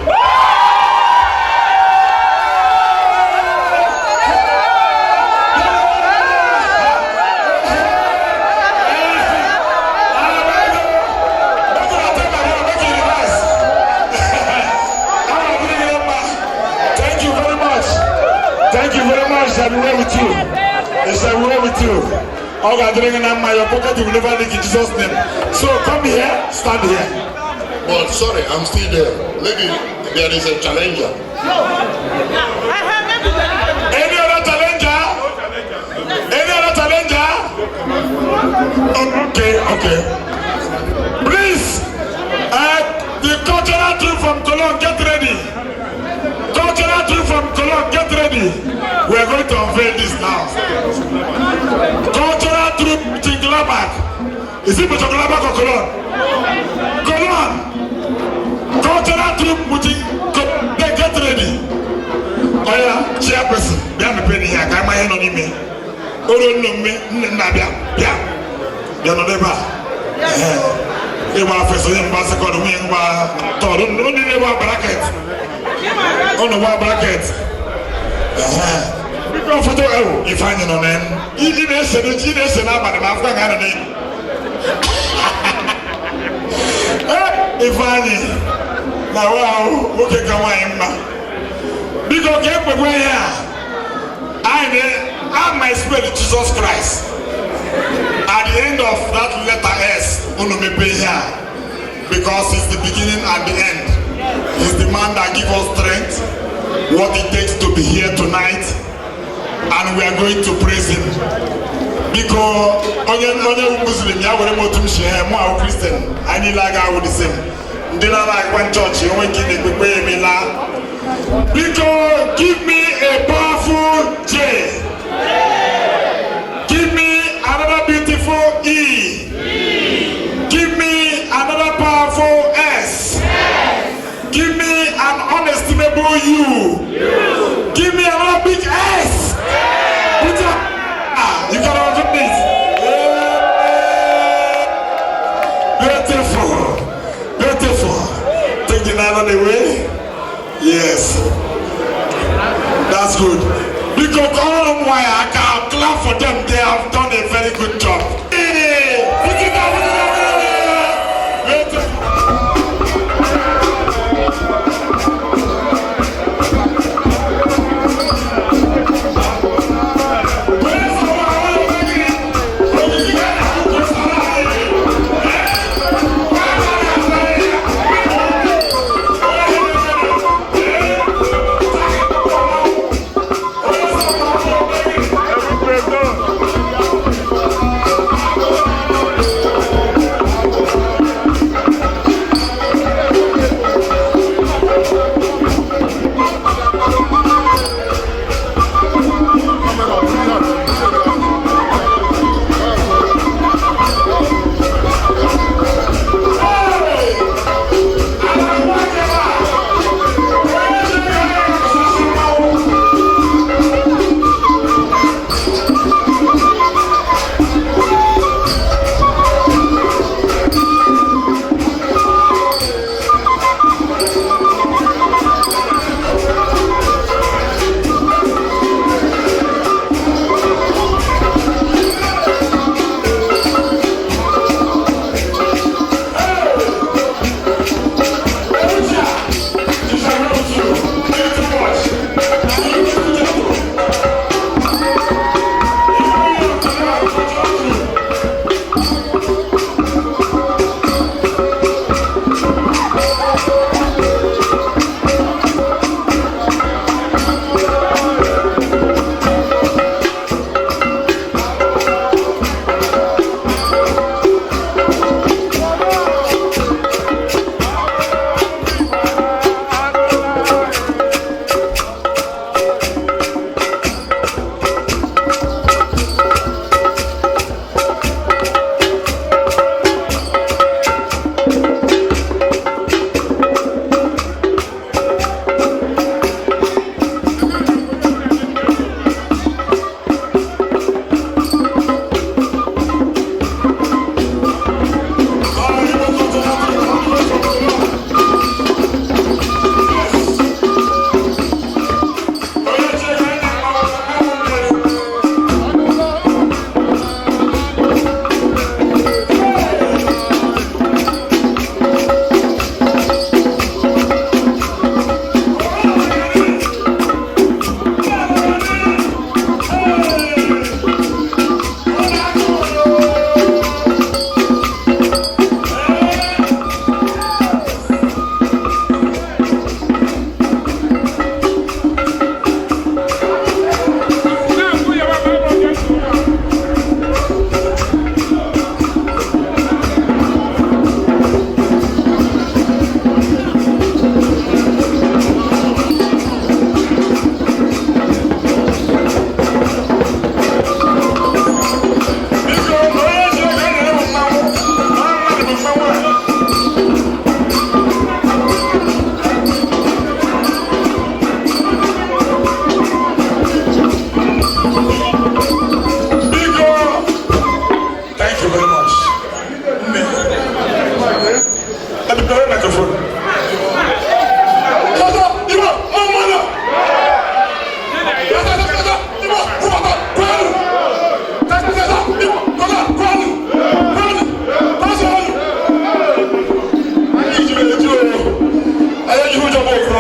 Thank you very much. Shall be well with you. They shall be well with you. All God doing in my pocket will never leak in Jesus' name. So come here, stand here. But sorry, I'm still there. Maybe there is a challenger. Any other challenger? Any other challenger? Okay. Please, the cultural troop from Cologne, get ready. Cultural troop from Cologne, get ready. We are going to unveil this now. Cultural troop Chinglabak. Is it Chinglabak or Cologne? Cologne. Cultural troop they get ready. Oh yeah, chairperson. They are preparing here. Can I hear on me? Oh no, me. Nabia. Yeah. They are not there. They were first in Basakon. We were told only they were bracket. On the wall bracket. Because for the if I know them, even if they say now, but I'm going to name. If I now, okay, come on, because get me where I'm my spirit Jesus Christ. At the end of that letter S, me pay here, because it's the beginning and the end. He's the man that gives us strength, what it takes to be here tonight, and we are going to praise him. Because onye Muslim ya were motum share more Christian, I need like I would say. They not like one church, you won't give me because give me a powerful J. Give me another beautiful E. Give me another powerful S. Give me an unestimable U. Give me another big S. Put up. You can also this. Beautiful. Take the knife on the way. Yes. That's good. Because all of why I can clap for them. They have done a very good job.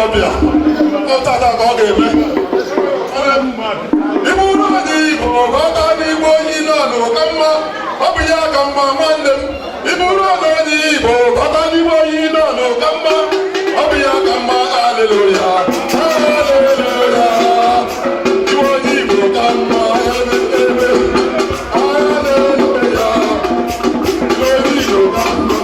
ọbịa ọtata ka ọ ga-eme ibu ụlọ dị Igbo ka ọ gaa n'Igbo Union ka mma ọ bụ ya ka mma nwanne m ibu ụlọ dị Igbo ka ọ gaa n'Igbo Union ka mma ọ bụ ya ka mma aleluya aleluya Igbo dị Igbo ka mma ebe aleluya Igbo dị Igbo ka mma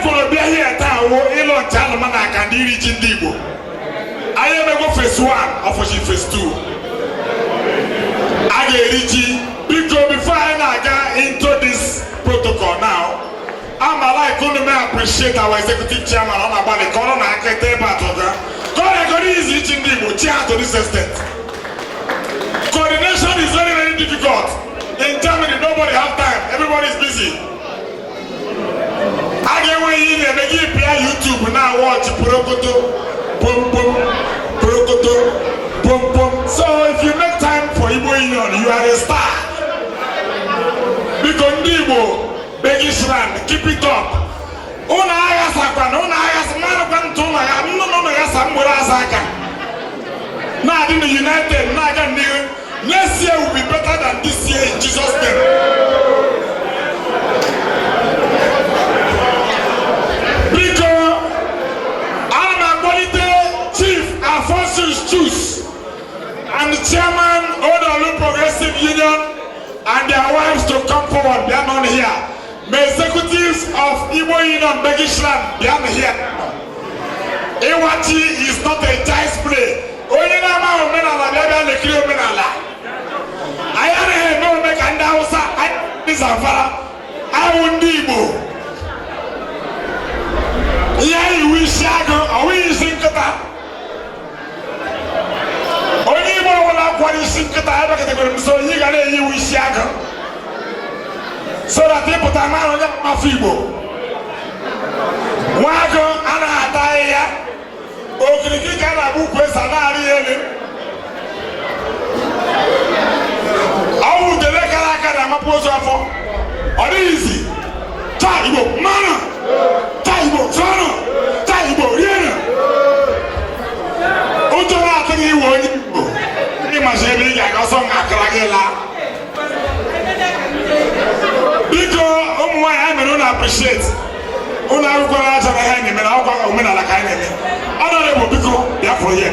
kwuru bịa here taa wo ịlọ nche anụmanụ aka ndị iri ji ndị Igbo. Anyị emego phase 1 ọfọchi phase 2. A ga-eri ji biko before anyị na-aga into this protocol now. I'm like going to appreciate our executive chairman on about the corona I can tell about God is eating the chair to this extent. Coordination is very, very difficult. In Germany, nobody have time. Everybody is busy. I get way in and make you play YouTube now watch Prokoto, boom boom, Prokoto, boom boom. So if you make time for Igbo Union, you are a star. Because Igbo Begisland, keep it up. Una ayasakwan, una ayasakwan tuma ya, no yasamura asaka. Now in the United, next year will be better than this year in Jesus' name. Because I'm a quality chief Alphonsus Chus and the chairman of the Progressive Union and their wives to come forward. They are not here. The executives of Igbo Union Begisland, they are here. Ewati is not a child's play. Onye na ma omenala bịa bịa lekiri omenala. Anyị anaghị eme ome ka ndị Hausa, ndị Zamfara, anyị ndị Igbo. Ihe anyị iwu isi agụ, ọwụ isi nkịta. Onye Igbo ọbụla kwara isi nkịta, ebe kịtakwara m so onye ga na-eyi iwu isi agụ. So that people put a man on the Igbo. Wago ana ataya. Okiriki kana buku esanari ele. Awu dele kala kana mapozo afọ. Ori easy. Ta Igbo mana. Ta Igbo sono. Ta Igbo riena. Ojo na atini Igbo Igbo. Ni masebe ga ga so ngakara gela. Because I may not appreciate. Una ukwara acha na henge me na ukwa omenala ka henge me. Honorable biko, therefore here.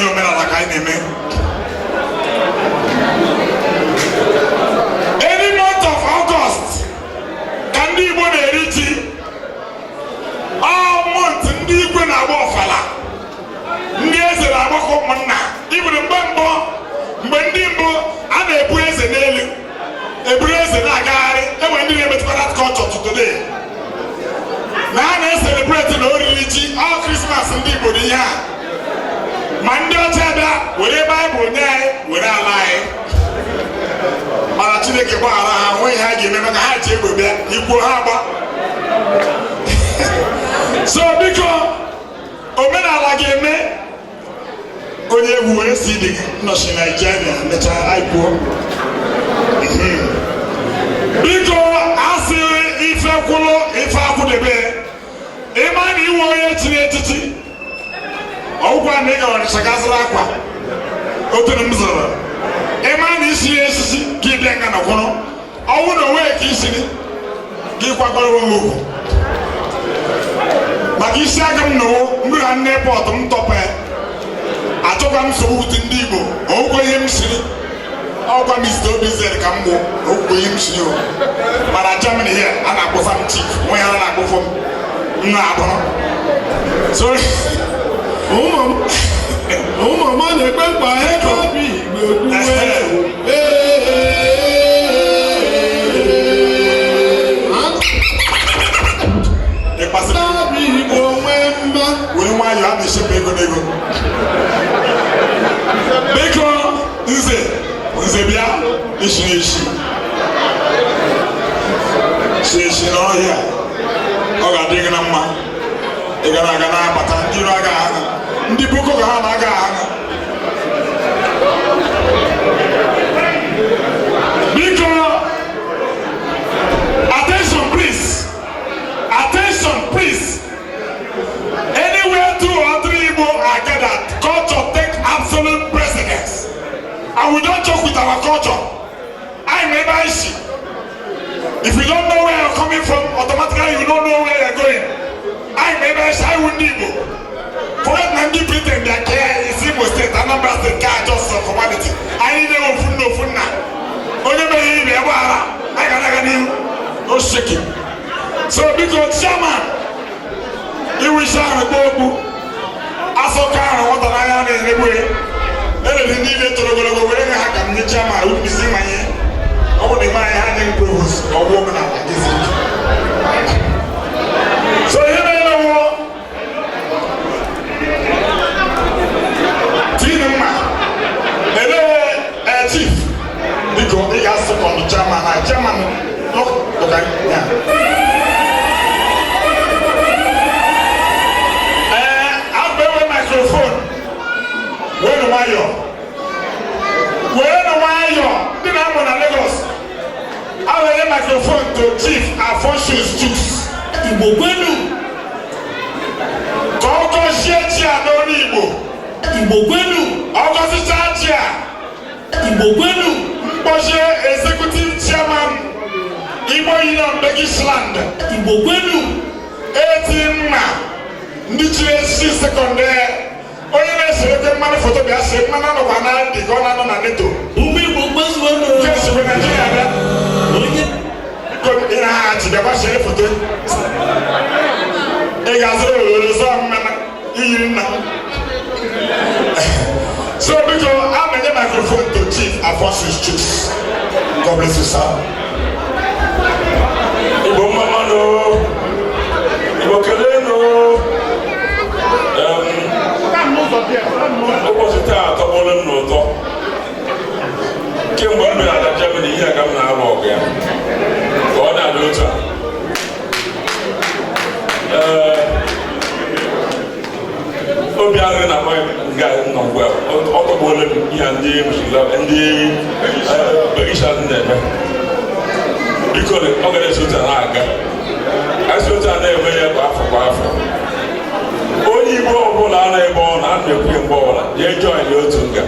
Omenala ka henge me. Any month of August, can the Igbo na-eri ji? All month ndị Igbo na-agba ọfala. Ndị eze na-agbakọ ụmụnna. Iburu mgbe ndị mbụ a na-ebu eze n'elu eburu eze na-agagharị enwe ndị na-emetụta that culture to today na a na-eselebrate na oriri ji all Christmas ndị Igbo dị ihe a ma ndị ọcha bịa were Baịbụl nye anyị were ala anyị mana Chineke gbaghara ha nweghị ha ga-eme maka ha ji egbe bịa igbuo ha agba so biko omenala ga-eme onye egwu wee si dị nọchi Nigeria mechaa aikwuo biko asị ife kwụlụ ife akwụdebe ịma na iwe onye chiri echichi ọgwụkwa na ị gara Ọnịcha gasịrị akwa otere m zọrọ ịma na isi ya esisi gị bịa nga na kwụrụ ọnwụ na onwe ka isiri gị kwakwara onwe ugwu maka isi aga m n'owo mgbe ha nne pọtụ m tọpe achọkwa m nsogbu ụtụ ndị Igbo ọgwụkwa ihe m siri ọgwa Mr. Obizer ka m gbụ ọgwụkwa ihe m siri mana Germany here a na-akpọsa m chief nwe ya na-akpọfọ m na-abụrụ so ụmụ m na-ekpe mkpa ego obi Igbo nwee mma wee nwayọ a na-echekwa ego n'ego biko nze bịa isi n'ọhịa ọ ga-adị gị na mma ị gara aga na-abata ndị iro aga agha ndị boko ga ha na-aga agha biko attention please anywhere 2 or 3 Igbo are gathered culture take absolute precedence and we don't joke with our culture. I never issue. If you don't know where you're coming from, automatically you don't know where you're going. I never issue. I wouldn't Igbo. Forget Nandi pretend that care is Igbo state, Anambra state, care just for formality. I need a no funna. Only me, I got no shaking. So because chairman, you wish I would go. Asoka and what I am in the way. And if you need to go away, I can get chairman who is in my hand. Only my hand in clothes or woman. So here I know. Chief, because he has to come to chairman. Chairman, look, okay, yeah. I've been with microphone. Where am you? Then I'm on Lagos. I'll have a microphone to Chief Alphonsus Juice. Igbo Gwenu. Koko Shetia no Igbo. Igbo Gwenu. August Chatia. Igbo Gwenu. Mboje Executive Chairman Igbo Union Begisland. Igbo Gwenu. 18 ma. Ndichie secondary. Onye na-esere mmanụ foto bịa sị mmanụ anọkwa na dị ka ọ na-anọ na neto. Ụmụ Igbo gbazuo n'ụlọ. Nke nsogbu Naịjirịa bịa. Onye? Ị na-aghachi bịakwa sere foto. Ị ga-azụrụ ololo zụọ mmanụ iyiri nna. So biko, I'm a microphone to Chief Alphonsus Juice. God bless you, sir. Igbo mama no. Igbo kele no. Ụbọchị taa atọgbọla m n'ụtọ kemgbe m bịara na Germany ihe ka m na-alụ ọgụ ya ka ọ na-adị otu a obi aṅụrị na nga nọ mgbe ọ tọgbọla m ihe ndị Begisha na-eme biko ọ gara esi otu a na-aga esi otu a na-eme ya kwa afọ onye Igbo ọbụla a na-ebe ọ na-ekwu mgbe ọbụla ya ejoin otu nga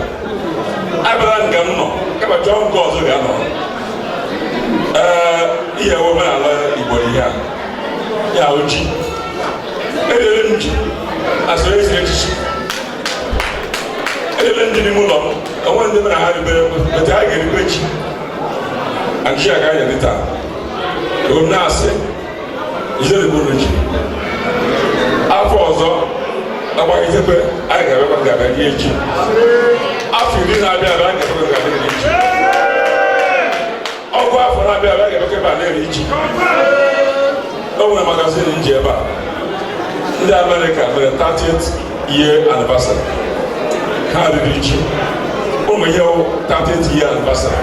abịara nga m nọ kama chọọ nke ọzọ ga-anọ ihe omenala Igbo ihe a ya oji elele m ji asịrị ezi echichi elele ndị n'ime ụlọ m onwe ndị mere ha ribere bete a ga-eribe ji achị a ga-anyere taa o na-asị ijeriburu ji afọ ọzọ agbaghịtekwe anyị ga-abịakwa ga-abịa rie ji afọ iri na-abịa abịa ga-abịakwa ga-abịa rie ji ọgụ afọ na-abịa abịa ga-abịakwa ebe a na-eri ji o nwere magazin ji ebe a ndị Amerịka mere 30th year anniversary ha riri ji ụmụ ihe 30th year anniversary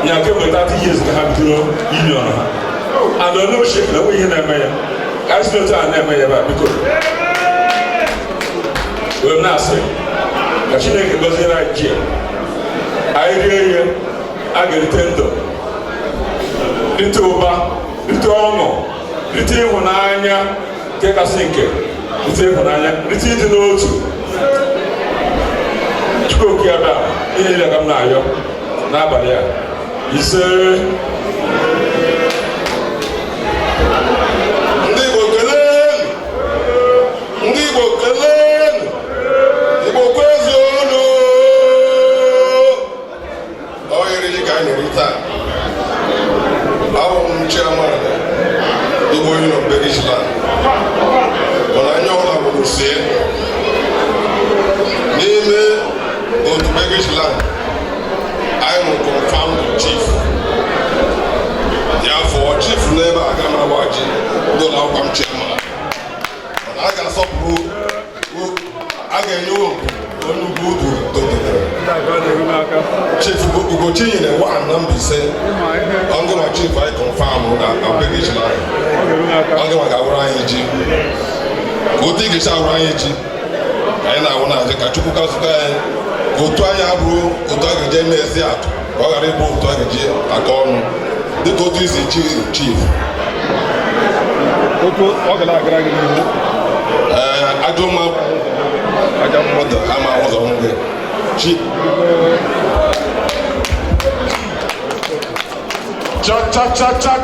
nya kemgbe 30 years ka ha bidoro union ha and onye ochie na enwe ihe na-eme ya ka esi otu a na-eme ya ebe a biko wee na-asị ka Chineke gọziere anyị ji anyị rie ihe a ga-erite ndụ rite ụba rite ọṅụ rite ịhụnanya nke kasị nke rite ịhụnanya rite ịdị n'otu Chukwu oke ebe a ihe niile ka m na-ayọ n'abalị a ise ndị Igbo kelee ndị Igbo kelee Igbo kwezuonu ọ yiri dị ka anyị nọrọ taa abụ m chairman Igbo Union Begisland mana anya ọbụla bụrụ sie n'ime otu Begisland anyị nụ confirm chief ya afọ chief n'ebe a ga m agba ji ụlọ akwụkwọ m chairman mana a ga-asọpụrụ a ga-enye onye ugwu udu totere chief Ugochi nyere nwa na Mbaise ọngụ ma chief anyị confirm na Begisland ọngụ ma ga-awụrụ anyị ji ka otu ị ga-esi awụrụ anyị ji anyị na-awụ na-aja ka Chukwu kasụta anyị ka otu anyị abụrụ otu a ga-eji eme ezi atụ ka ọ ghara ịbụ otu a ga-eji aka ọnụ dịka otu isi chief ajọ mmadụ ama ụzọ nwoke chief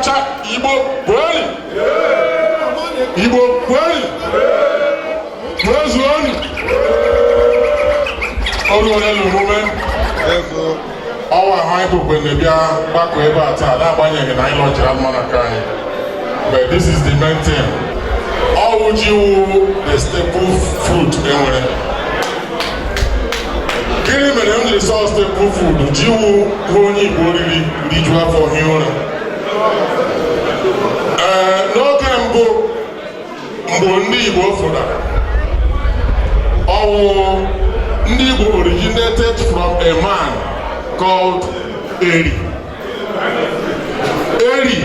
cha Igbo kweli Igbo kweli kwezuonu ọrụ onye lụrụ ọwa ha anyị bụkwa na-ebịa gbakọ ebe a taa na-agbanyeghị na anyị lọjiri anụmanụ aka anyị. But this is the main thing. All ji wu the staple food enwere. Gịnị mere m jiri sọọ staple food ji wu hụ onye Igbo oriri rijuo afọ hie ụra? N'oge mbụ mgbe ndị Igbo fụdara ọwụ ndị Igbo originated from a man called Eri. Eri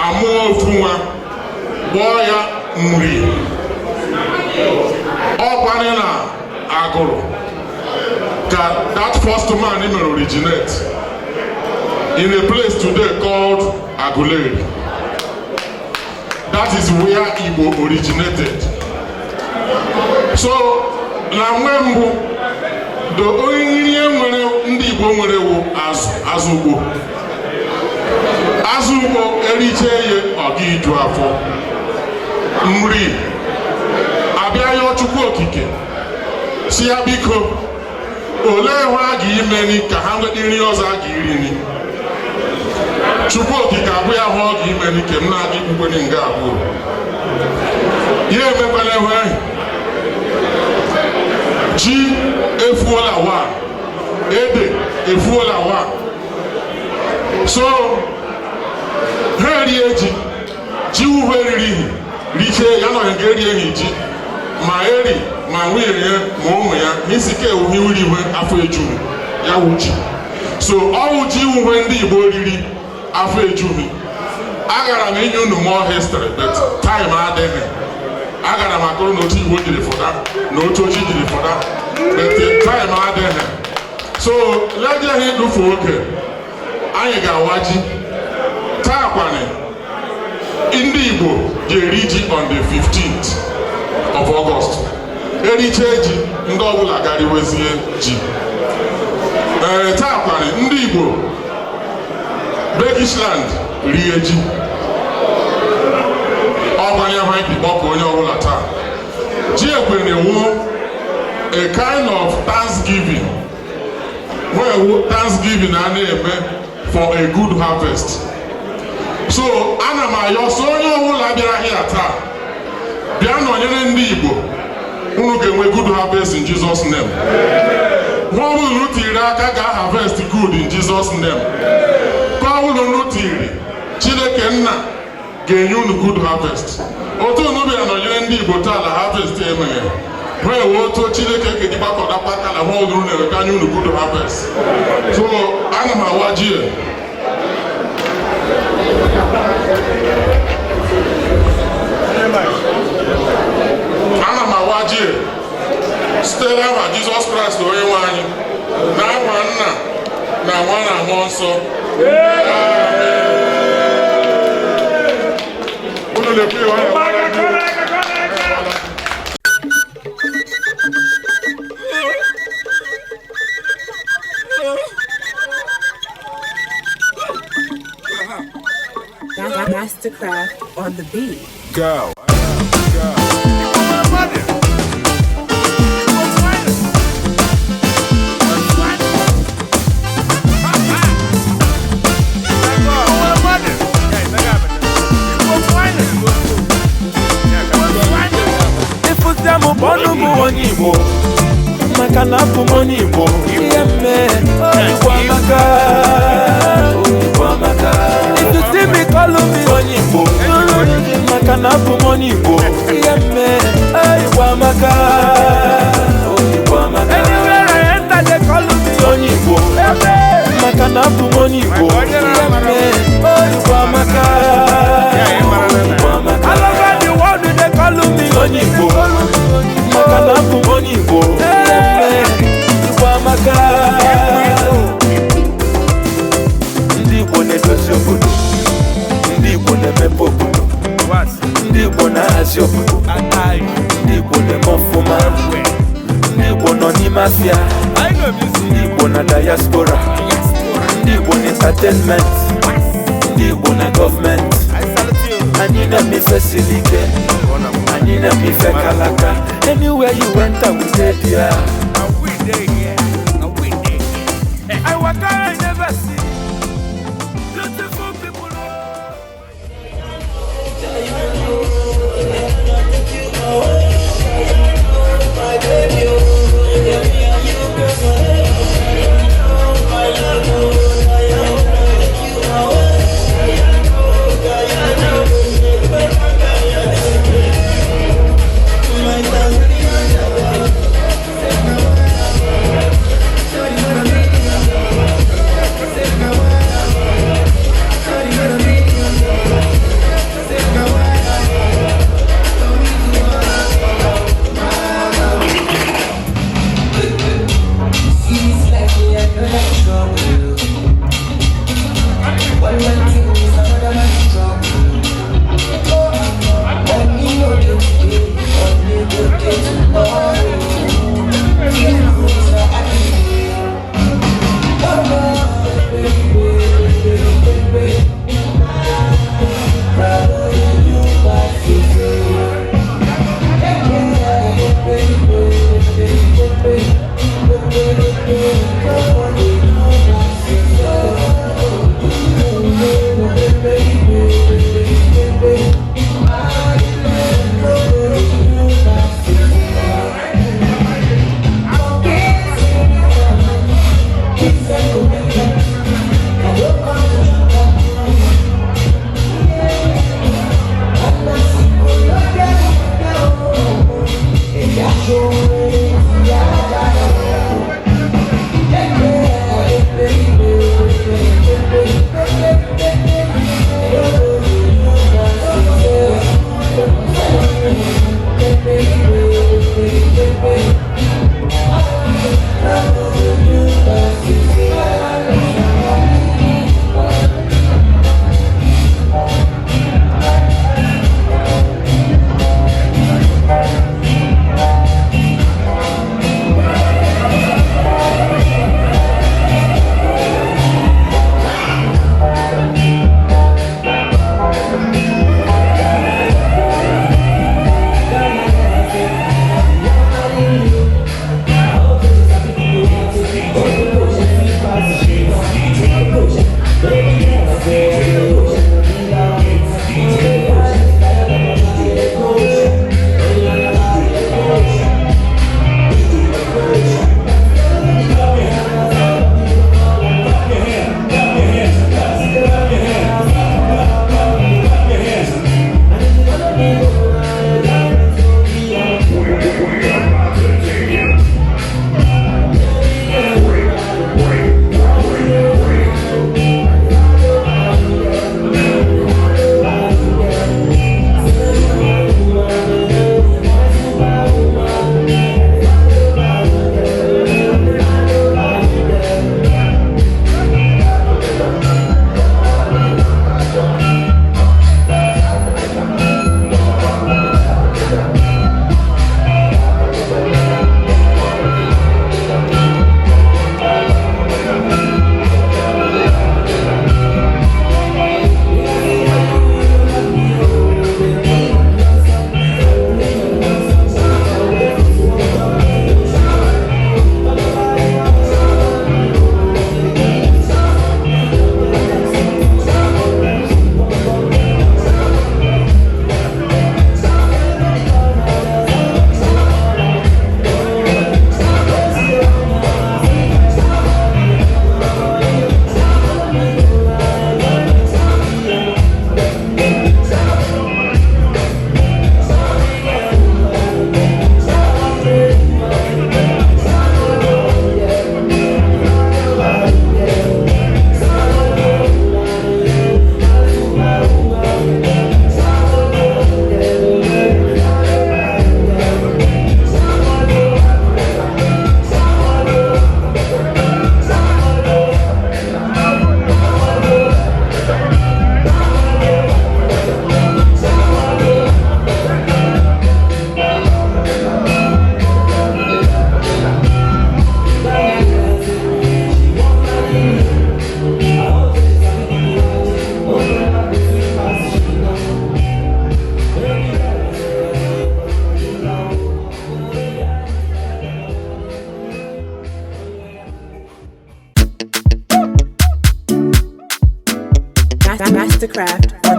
amụọ ofu nwa kpọọ ya Nri. Ọkwanye na agụrụ ka that first man mere originate in a place today called Aguleri. That is where Igbo originated. So na mgbe mbụ the only nwere ndị Igbo nwere wu azụ Ugbo. Azụ Ugbo eriche ya ọ ga iju afọ. Nri abịa ya Chukwu Okike si ya biko olee ihe a ga-imeni ka ha nweta nri ọzọ a ga-iri. Chukwu Okike abụ ya hụ ọ ga-imeni ka m na-aga ikpukpere nga abụọ. Ya emekwala ihe ahụ. Ji efuola wa, ede efuola wa. So ha rie ji uwe eriri riche ya nọ nke erie ji ma eri ma nwunye ya ma ụmụ ya isi ka ewu iri iwe afọ ejughị ya wuchi. So ọwụ ji uwe ndị Igbo riri afọ ejughị. Agara m inye unu more history but time adịghị. Agara m akụrụ na otu Igbo jiri fụda na otu ochi jiri fụda but time adịghị. So lejeghị ịdụfu oge anyị ga-awa ji taa kwanye ndị Igbo ga-eri ji on the 15th of August. Eriche ji ndị ọbụla gariwezie ji. Taa kwanye ndị Igbo Bekishland rie ji. Ọkwanye ha ikpọkụ onye ọbụla taa. Ji ekwere wu a kind of thanksgiving. Where thanksgiving a na-eme for a good harvest. So ana m ayọ so onye ọbụla bịara here taa bịa nọnyere ndị Igbo unu ga-enwe good harvest in Jesus name. Nwa ọbụla unu tiri aka ga-harvest good in Jesus name. Ka ọbụla unu tiri Chineke nna ga-enye unu good harvest. Otu unu bịara nọnyere ndị Igbo taa la harvest emeghe. Wee otu Chineke ga-eji gbakọdakwa aka na nwa unu na-eweta anya unu good harvest. So ana m awa ji ana m awa ji site n'aha Jizọs Kraịst onye nwe anyị na aha Nna na Nwa na Mmụọ Nsọ. Unu na-ekwe Mastercraft on the beat. Go. Ifutamo bono mu onye Igbo maka na abụ m onye Igbo ihe mme Igbo amaka. If you see me call me onye Igbo maka na abụ m onye Igbo ihe mme Igbo amaka. Anywhere I enter they call me onye Igbo maka na abụ m onye Igbo ihe mme Igbo amaka. All over the world they call me onye Igbo maka na abụ m onye Igbo ihe mme Igbo amaka. Ndị Igbo na-edozi obodo, ndị Igbo na-emepe obodo, ndị Igbo na-ahazi obodo, ndị Igbo na-eme ọfụma, ndị Igbo nọ n'ime afịa, ndị Igbo na diaspora, ndị Igbo na entertainment, ndị Igbo na gọọmenti. Anyị na-eme ife siri ike, anyị na-eme ife kalaka. Anywhere you enter we dey there. I waka I never see.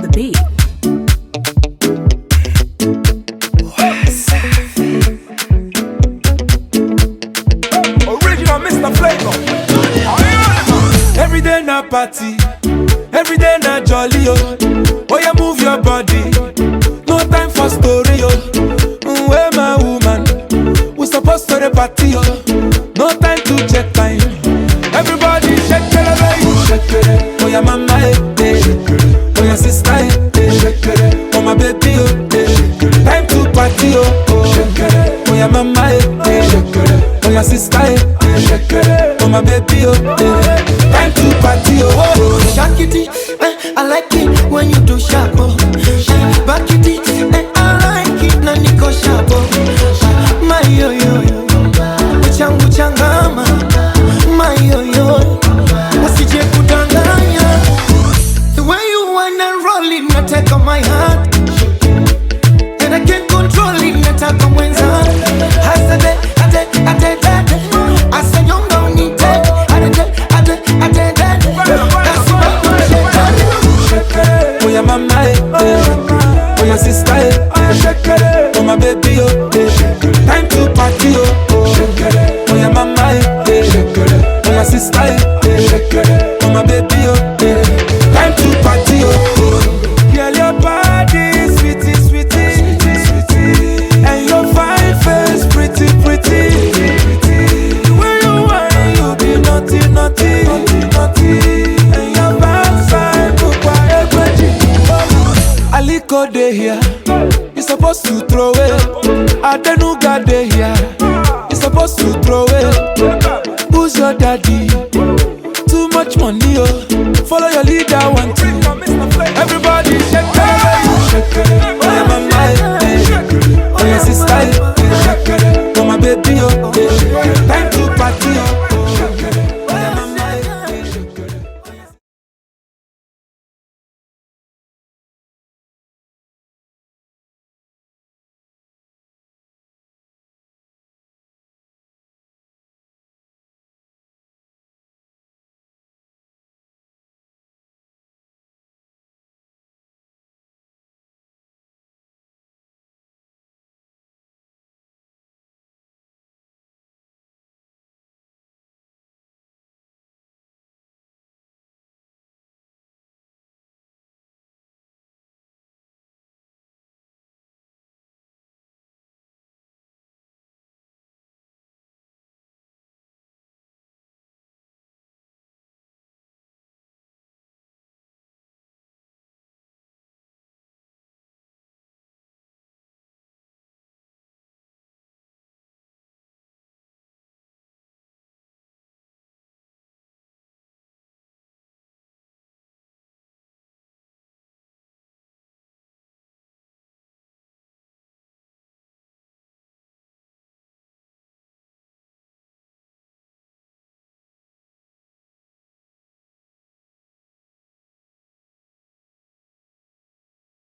on the beat. Original Mr. Flavor. Every day na party, every day na jolly oh. Oh yeah, move your body. No time for story oh. Where my woman? We supposed to the party oh. No time to check time. Everybody shake it, baby. Shake it. Oh yeah, mama eh. Oh yeah, sister eh. Shake it. Oh my baby oh. Time to party oh. Oh yeah, mama eh. Oh yeah, sister eh. Oh my baby oh. Time to party oh. Shake it, I like it when you do sharp oh. Back it, I like it na niko sharp oh. My yo yo yo, uchangu changama. My yo yo, usije kudanganya. The way you wanna roll it, nataka my heart. And I can't control it, nataka mwenza. Hasade, ate, asa nyonga unite. Ate, that's what I'm shaking. Oh yeah, mama eh. Oh yeah, sister eh. Oh my baby oh. Time to party oh. Oh yeah, mama eh. Oh yeah, sister eh. Oh my baby oh. Time to party oh. Girl, your body sweetie, sweetie, sweetie. And your fine face pretty, pretty. The way you whine, you be naughty, naughty, naughty. And your backside look like a Aliko dey here, you supposed to throw it. Adenuga dey here, you supposed to throw it. Who's your daddy? Too much money, oh. Follow your leader, 1, 2.